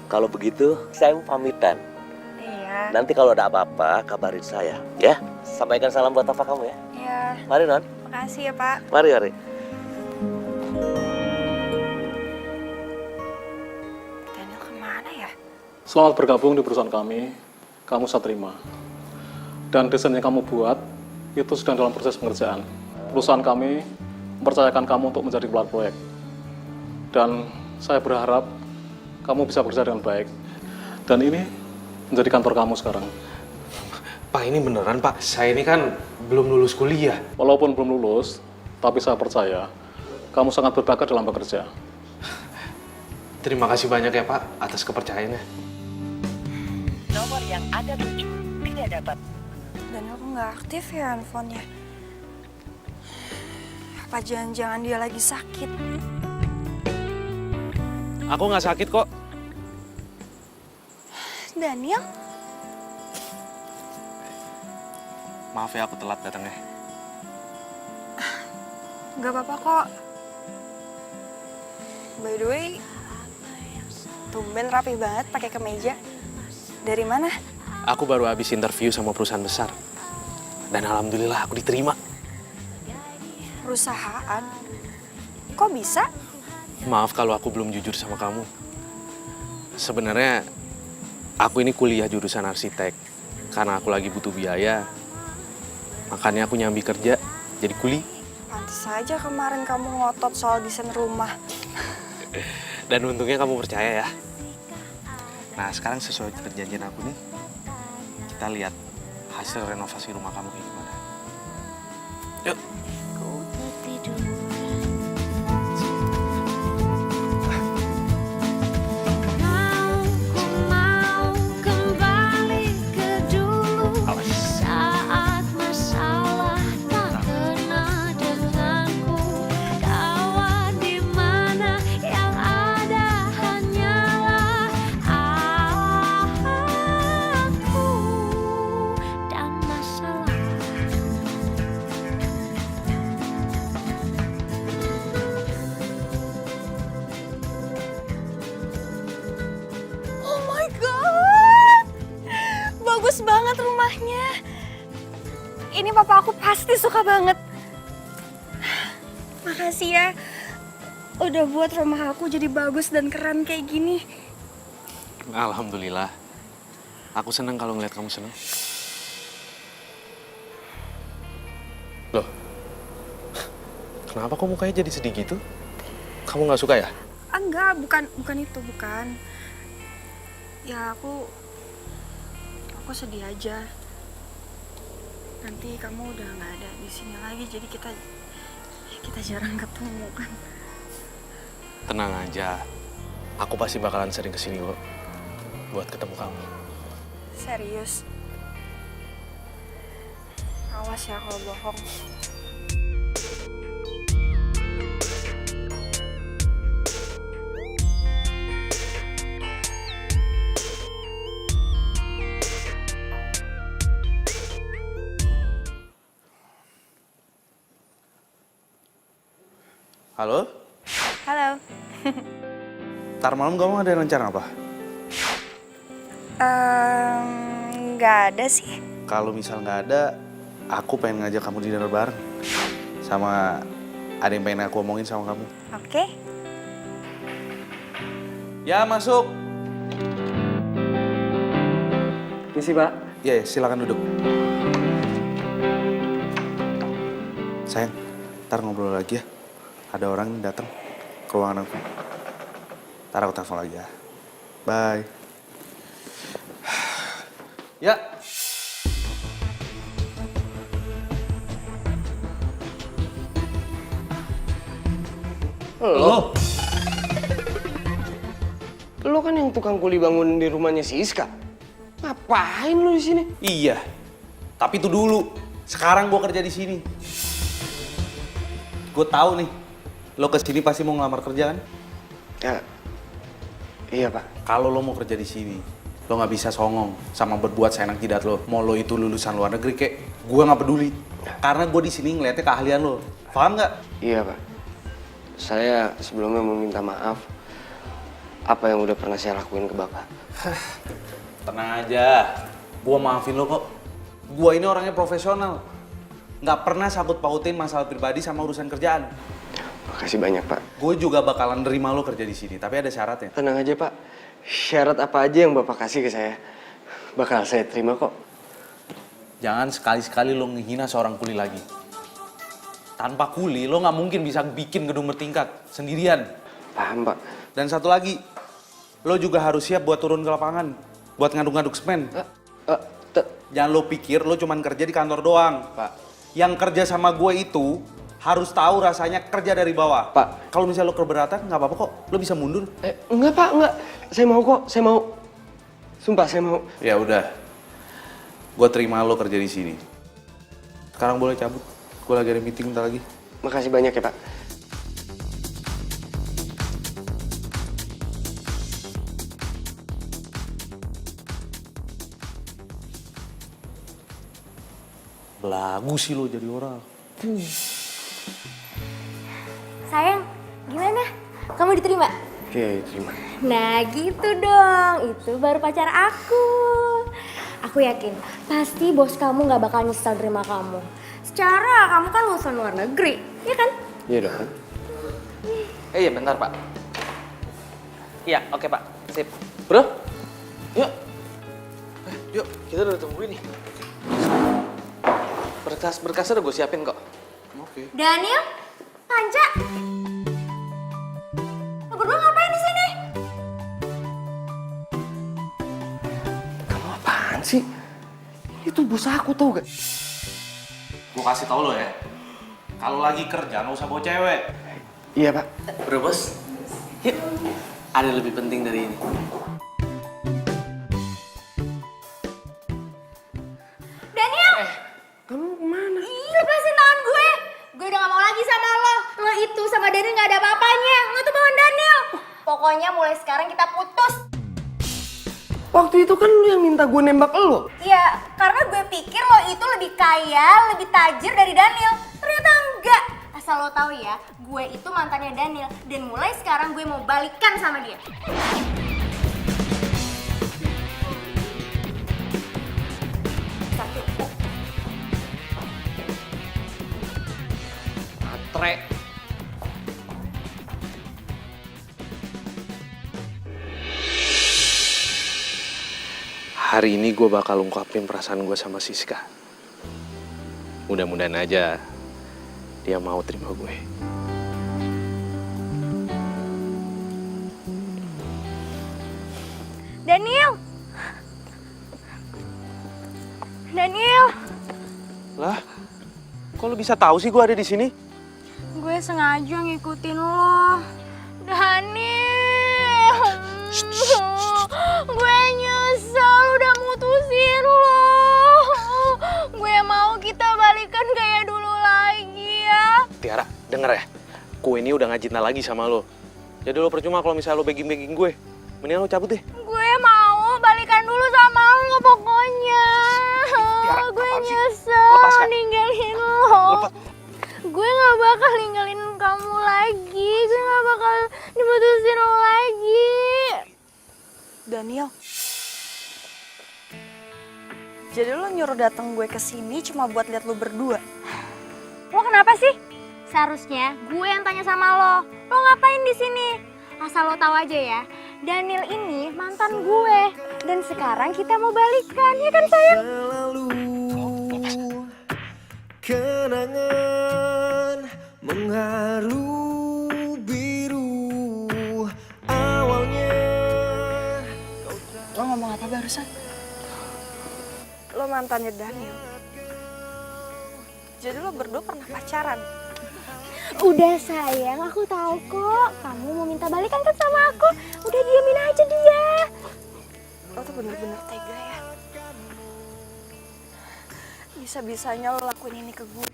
kalau begitu saya mau pamitan. Iya. Nanti kalau ada apa-apa kabarin saya, ya. Sampaikan salam buat Tafa kamu ya. Iya. Mari Non, Makasih ya, Pak. mari. Daniel kemana ya? Selamat bergabung di perusahaan kami, kamu saya terima. Dan desain yang kamu buat, itu sedang dalam proses pengerjaan. Perusahaan kami mempercayakan kamu untuk menjadi kepala proyek. Dan saya berharap kamu bisa bekerja dengan baik. Dan ini menjadi kantor kamu sekarang. Pak, ini beneran Pak. Saya ini kan belum lulus kuliah. Walaupun belum lulus, tapi saya percaya kamu sangat berbakat dalam bekerja. Terima kasih banyak ya Pak atas kepercayaannya. Nomor yang Anda tuju tidak dapat. Daniel kok nggak aktif ya handphonenya? Apa jangan-jangan dia lagi sakit? Aku nggak sakit kok. Daniel? Maaf ya aku telat datangnya. Gak apa-apa kok. By the way, tumben rapi banget pakai kemeja. Dari mana? Aku baru habis interview sama perusahaan besar. Dan alhamdulillah aku diterima. Perusahaan? Kok bisa? Maaf kalau aku belum jujur sama kamu. Sebenarnya aku ini kuliah jurusan arsitek. Karena aku lagi butuh biaya. Makanya aku nyambi kerja jadi kuli. Pantes aja kemarin kamu ngotot soal desain rumah. Dan untungnya kamu percaya ya. Nah sekarang sesuai perjanjian aku nih, kita lihat hasil renovasi rumah kamu kayak gimana. Yuk. Ku tertidur. Mau kembali ke dulu saat masalah tak kena denganku. Kawan di mana yang ada hanyalah aku dan masalah. Oh my god! Bagus banget rumahnya. Ini papa aku pasti suka banget. Makasih ya. Udah buat rumah aku jadi bagus dan keren kayak gini. Alhamdulillah. Aku senang kalau ngeliat kamu senang. Loh, kenapa kok mukanya jadi sedih gitu? Kamu nggak suka ya? Enggak, bukan itu, bukan. Ya aku sedih aja. Nanti kamu udah nggak ada di sini lagi, jadi kita jarang ketemu kan. Tenang aja. Aku pasti bakalan sering kesini kok. Buat ketemu kamu. Serius. Awas ya kalau bohong. Halo? Halo. Ntar malam kamu ada rencana apa? Nggak ada sih. Kalau misal nggak ada, aku pengen ngajak kamu dinner bareng. Sama ada yang pengen aku omongin sama kamu. Oke. Ya, masuk. Misi, Pak. Ya, silakan duduk. Sayang, ntar ngobrol lagi ya. Ada orang datang ke ruangan aku. Ntar aku telepon lagi ya. Bye. Ya. Lo? Lo kan yang tukang kuli bangun di rumahnya si Iska. Ngapain lo di sini? Iya. Tapi itu dulu. Sekarang gue kerja di sini. Gue tahu nih, lo kesini pasti mau ngelamar kerja kan? Ya, iya Pak. Kalau lo mau kerja di sini, lo nggak bisa songong sama berbuat seenak jidat lo. Mau lo itu lulusan luar negeri kek, gue nggak peduli. Karena gue di sini ngeliatnya keahlian lo. Paham nggak? Iya Pak. Saya sebelumnya mau minta maaf apa yang udah pernah saya lakuin ke Bapak. Tenang aja, gue maafin lo kok. Gue ini orangnya profesional. Nggak pernah sangkut pautin masalah pribadi sama urusan kerjaan. Makasih banyak Pak. Gue juga bakalan nerima lo kerja di sini, tapi ada syaratnya. Tenang aja Pak. Syarat apa aja yang Bapak kasih ke saya, bakal saya terima kok. Jangan sekali-sekali lo ngehina seorang kuli lagi. Tanpa kuli, lo nggak mungkin bisa bikin gedung bertingkat sendirian. Paham Pak. Dan satu lagi, lo juga harus siap buat turun ke lapangan, buat ngaduk-ngaduk semen. Jangan lo pikir lo cuman kerja di kantor doang, Pak. Yang kerja sama gue itu harus tahu rasanya kerja dari bawah. Pak. Kalau misalnya lo keberatan, nggak apa-apa kok. Lo bisa mundur. Enggak Pak, enggak. Saya mau kok, saya mau. Sumpah saya mau. Ya udah, gue terima lo kerja di sini. Sekarang boleh cabut. Gue lagi ada meeting bentar lagi. Makasih banyak ya Pak. Belagu sih lo jadi orang. Sayang, gimana? Kamu diterima? Oke, terima. Nah gitu dong, itu baru pacar aku. Aku yakin, pasti bos kamu gak bakal nyesel terima kamu. Secara kamu kan lulusan luar negeri, ya kan? Iya dong. Iya bentar Pak. Iya oke Pak, sip. Bro, yuk. Yuk, kita udah tungguin nih. Berkas-berkasnya udah gue siapin kok. Oke. Daniel, Panca, lo berdua ngapain di sini? Kamu apaan sih? Itu bos aku tau gak? Gue kasih tau lo ya, kalau lagi kerja nggak usah bawa cewek. Iya Pak. Bro bos, yuk. Ada lebih penting dari ini. Daniel! Kamu kemana? Lepasin tangan gue! Gue udah gak mau lagi sama lo. Lo itu sama Daniel gak ada apa-apanya. Lo tuh bawa Daniel. Pokoknya mulai sekarang kita putus. Waktu itu kan lu yang minta gue nembak lo. Ya, karena gue pikir lo itu lebih kaya, lebih tajir dari Daniel. Ternyata enggak. Asal lo tahu ya, gue itu mantannya Daniel. Dan mulai sekarang gue mau balikan sama dia. Satu. Matre. hari ini gue bakal ungkapin perasaan gue sama Siska. Mudah-mudahan aja dia mau terima gue. Daniel! Daniel! Lah, kok lu bisa tahu sih gue ada di sini? Gue sengaja ngikutin lo. Daniel! Gue nyesel udah mutusin lo. Gue mau kita balikan kayak dulu lagi ya. Tiara, denger ya. Gue ini udah gak cinta lagi sama lo. Jadi lo percuma kalau misalnya lo begging-begging gue. Mendingan lo cabut deh. Gue mau balikan dulu sama lo pokoknya. Tiara, Gue apaan sih? nyesel Lepas, Kak. ninggalin lo. Lepas. Gue gak bakal ninggalin kamu lagi. Gue gak bakal diputusin lo lagi. Daniel. Jadi lo nyuruh datang gue ke sini cuma buat lihat lo berdua. Lo kenapa sih? Seharusnya gue yang tanya sama lo. Lo ngapain di sini? Asal lo tahu aja ya, Daniel ini mantan gue. Dan sekarang kita mau balikan, ya kan sayang? Selalu kenangan mengharu biru awalnya. Lo ngomong apa barusan? Lo mantannya Daniel. Jadi lo berdua pernah pacaran? Udah sayang, aku tahu kok. Kamu mau minta balikan kan sama aku. Udah diamin aja dia. Lo tuh bener-bener tega ya. Bisa-bisanya lo lakuin ini ke gue.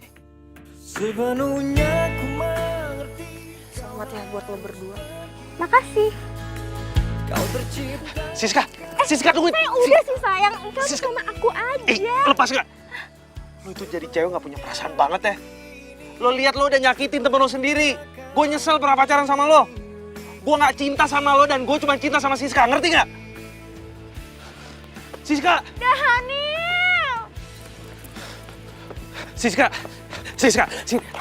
Sepenuhnya ku mengerti. Selamat ya buat lo berdua. Makasih. Kau tercipta. Siska, Siska tungguin. Udah sih sayang, kamu Siska. sama aku aja. Lepas gak? Lo itu jadi cewek gak punya perasaan banget ya. Lo lihat lo udah nyakitin temen lo sendiri. Gue nyesel pernah pacaran sama lo. Gue gak cinta sama lo dan gue cuma cinta sama Siska, ngerti gak? Siska! Daniel! Siska,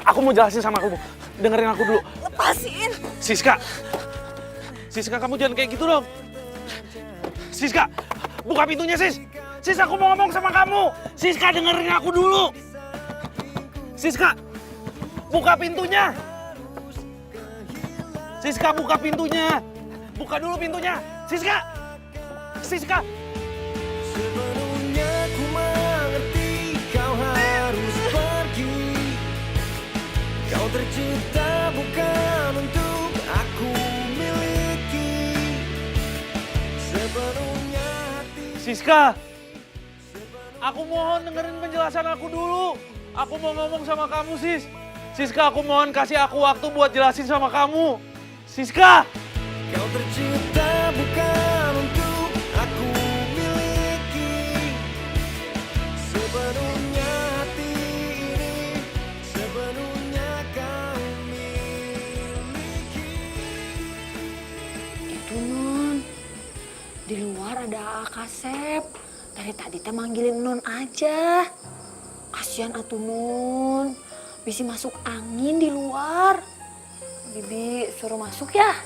aku mau jelasin sama kamu. Dengerin aku dulu. Lepasin! Siska, kamu jangan kayak gitu dong. Siska, buka pintunya Sis. Sis, aku mau ngomong sama kamu. Siska, dengerin aku dulu. Siska, buka pintunya. Siska, buka pintunya. Buka dulu pintunya. Siska. Sepenuhnya ku mengerti kau harus pergi. Kau tercipta bukan untuk aku miliki. Sepenuhnya hati. Siska, aku mohon dengerin penjelasan aku dulu. Aku mau ngomong sama kamu, Sis. Siska, aku mohon kasih aku waktu buat jelasin sama kamu. Siska! Kau tercipta bukan untuk aku miliki. Sepenuhnya hati ini, sepenuhnya kau miliki. Itu Non, di luar ada Kasep. Dari tadi teh manggilin Non aja. Kasihan atuh Non, bisa masuk angin di luar. Bibi suruh masuk ya.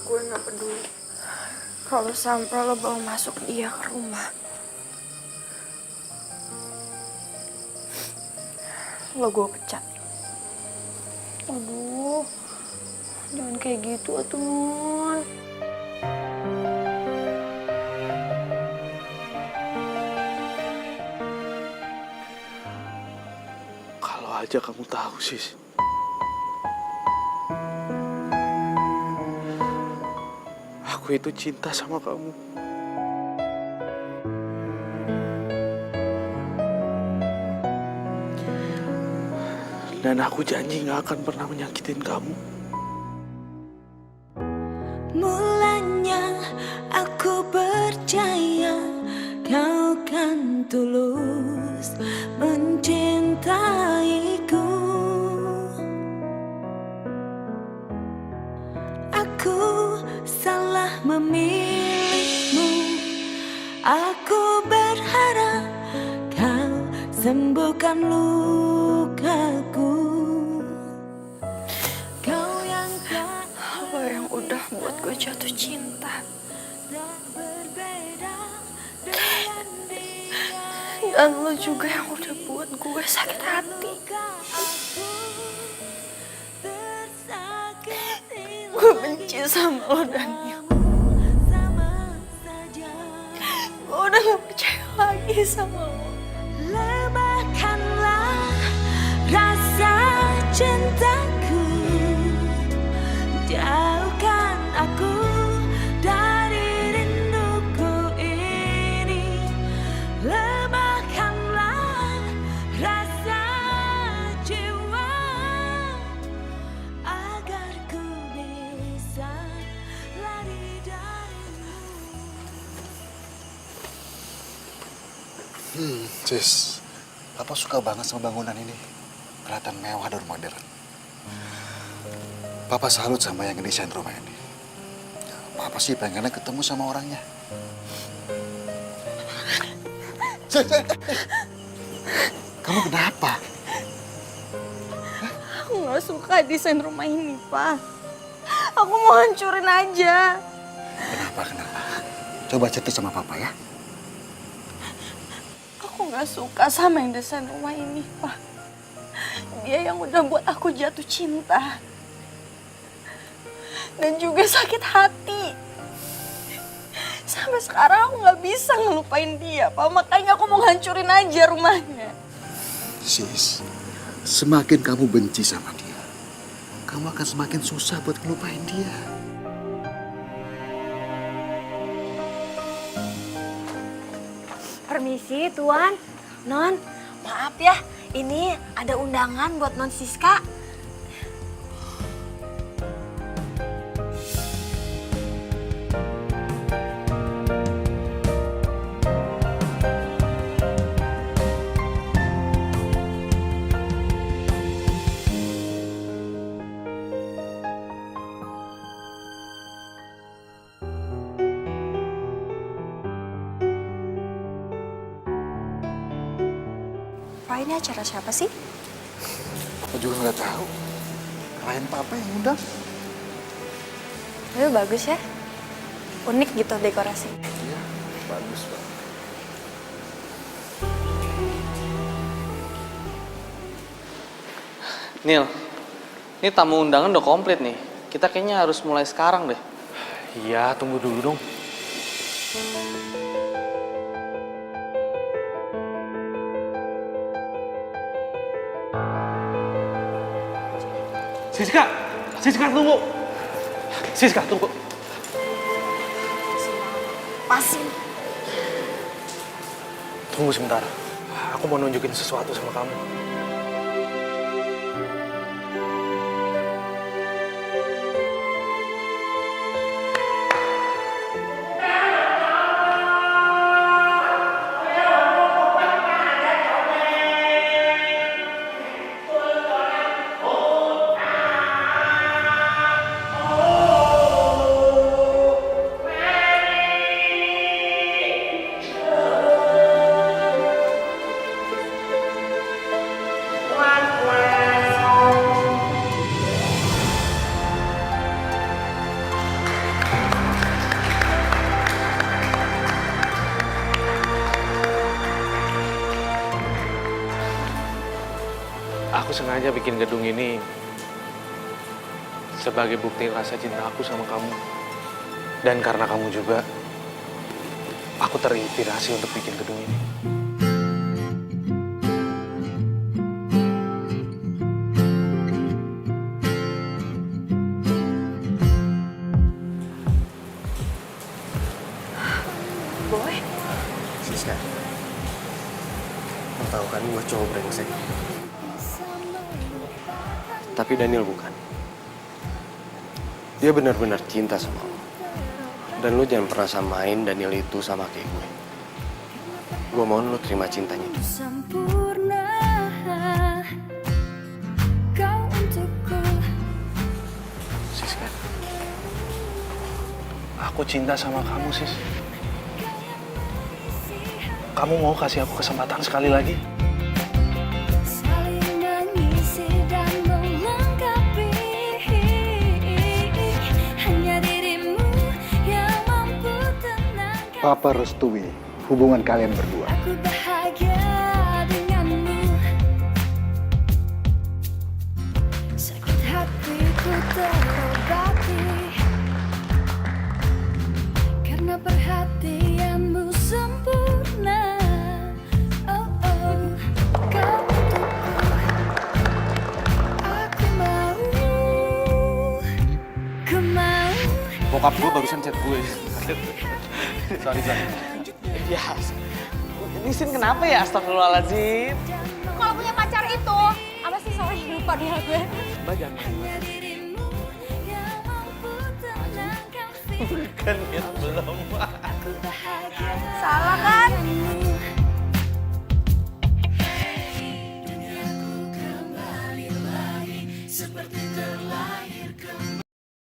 Gue gak peduli kalau sampai lo bawa masuk dia ke rumah. Lo gue pecat. Aduh, jangan kayak gitu atuh Non. Kalau aja kamu tahu, Sis. Aku itu cinta sama kamu. Dan aku janji gak akan pernah menyakitin kamu. Mulanya aku percaya kau kan tulus mencintaiku. Aku salah memilihmu. Aku berharap kau sembuhkan lukaku. Kau yang kan Lo yang udah buat gue jatuh cinta. Dan lo juga yang udah buat gue sakit hati. Gue benci sama lo, Daniel. Gue udah gak percaya lagi sama lo. Lemahkanlah rasa cintaku, jauhkan aku dari rinduku ini. Lemahkanlah rasa jiwa agar ku bisa lari darimu. Sis, Papa suka banget sama bangunan ini. Kelihatan mewah dan modern. Papa salut sama yang ngedesain rumah ini. Papa sih pengennya ketemu sama orangnya. Sis, kamu kenapa? Aku gak suka desain rumah ini, Pak. Aku mau hancurin aja. Kenapa? Coba cerita sama Papa ya. Aku gak suka sama yang desain rumah ini, Pak. Dia yang udah buat aku jatuh cinta. Dan juga sakit hati. Sampai sekarang aku gak bisa ngelupain dia, Pak. Makanya aku mau hancurin aja rumahnya. Sis, semakin kamu benci sama dia, kamu akan semakin susah buat ngelupain dia. Permisi, Tuan. Non, maaf ya. Ini ada undangan buat Non Siska. Pak, ini acara siapa sih? Aku juga nggak tahu. Klien Papa yang undang. Tapi bagus ya. Unik gitu dekorasi. Iya, bagus Pak. Nil, ini tamu undangan udah komplit nih. Kita kayaknya harus mulai sekarang deh. Iya, tunggu dulu dong. Siska tunggu. Siska tunggu. Pasin. Tunggu sebentar. Aku mau nunjukin sesuatu sama kamu. Aku sengaja bikin gedung ini sebagai bukti rasa cinta aku sama kamu. Dan karena kamu juga, aku terinspirasi untuk bikin gedung ini. Boy, Siska, lo tau kan gue cowok brengsek. Tapi Daniel bukan. Dia benar-benar cinta sama lo. Dan lo jangan pernah samain Daniel itu sama kayak gue. Gue mohon lo terima cintanya itu. Sempurna kau untukku. Siska, aku cinta sama kamu, Sis. Kamu mau kasih aku kesempatan sekali lagi? Saling mengisi dan melengkapi. Hanya dirimu yang mampu Papa restui hubungan kalian berdua. Aku bahagia denganmu. Sakit hatiku terobati karena perhatianmu sempurna. Oh oh, kau untukku. Aku mau, ku mau. Bokap gue barusan chat gue. Sorry. Ya, ini Sin kenapa ya? Astagfirullahaladzim. Kalau punya pacar itu, apa sih, sorry lupa dia gue. Mbak jangan Hanya dirimu yang mampu tenangkan Kan ya belum.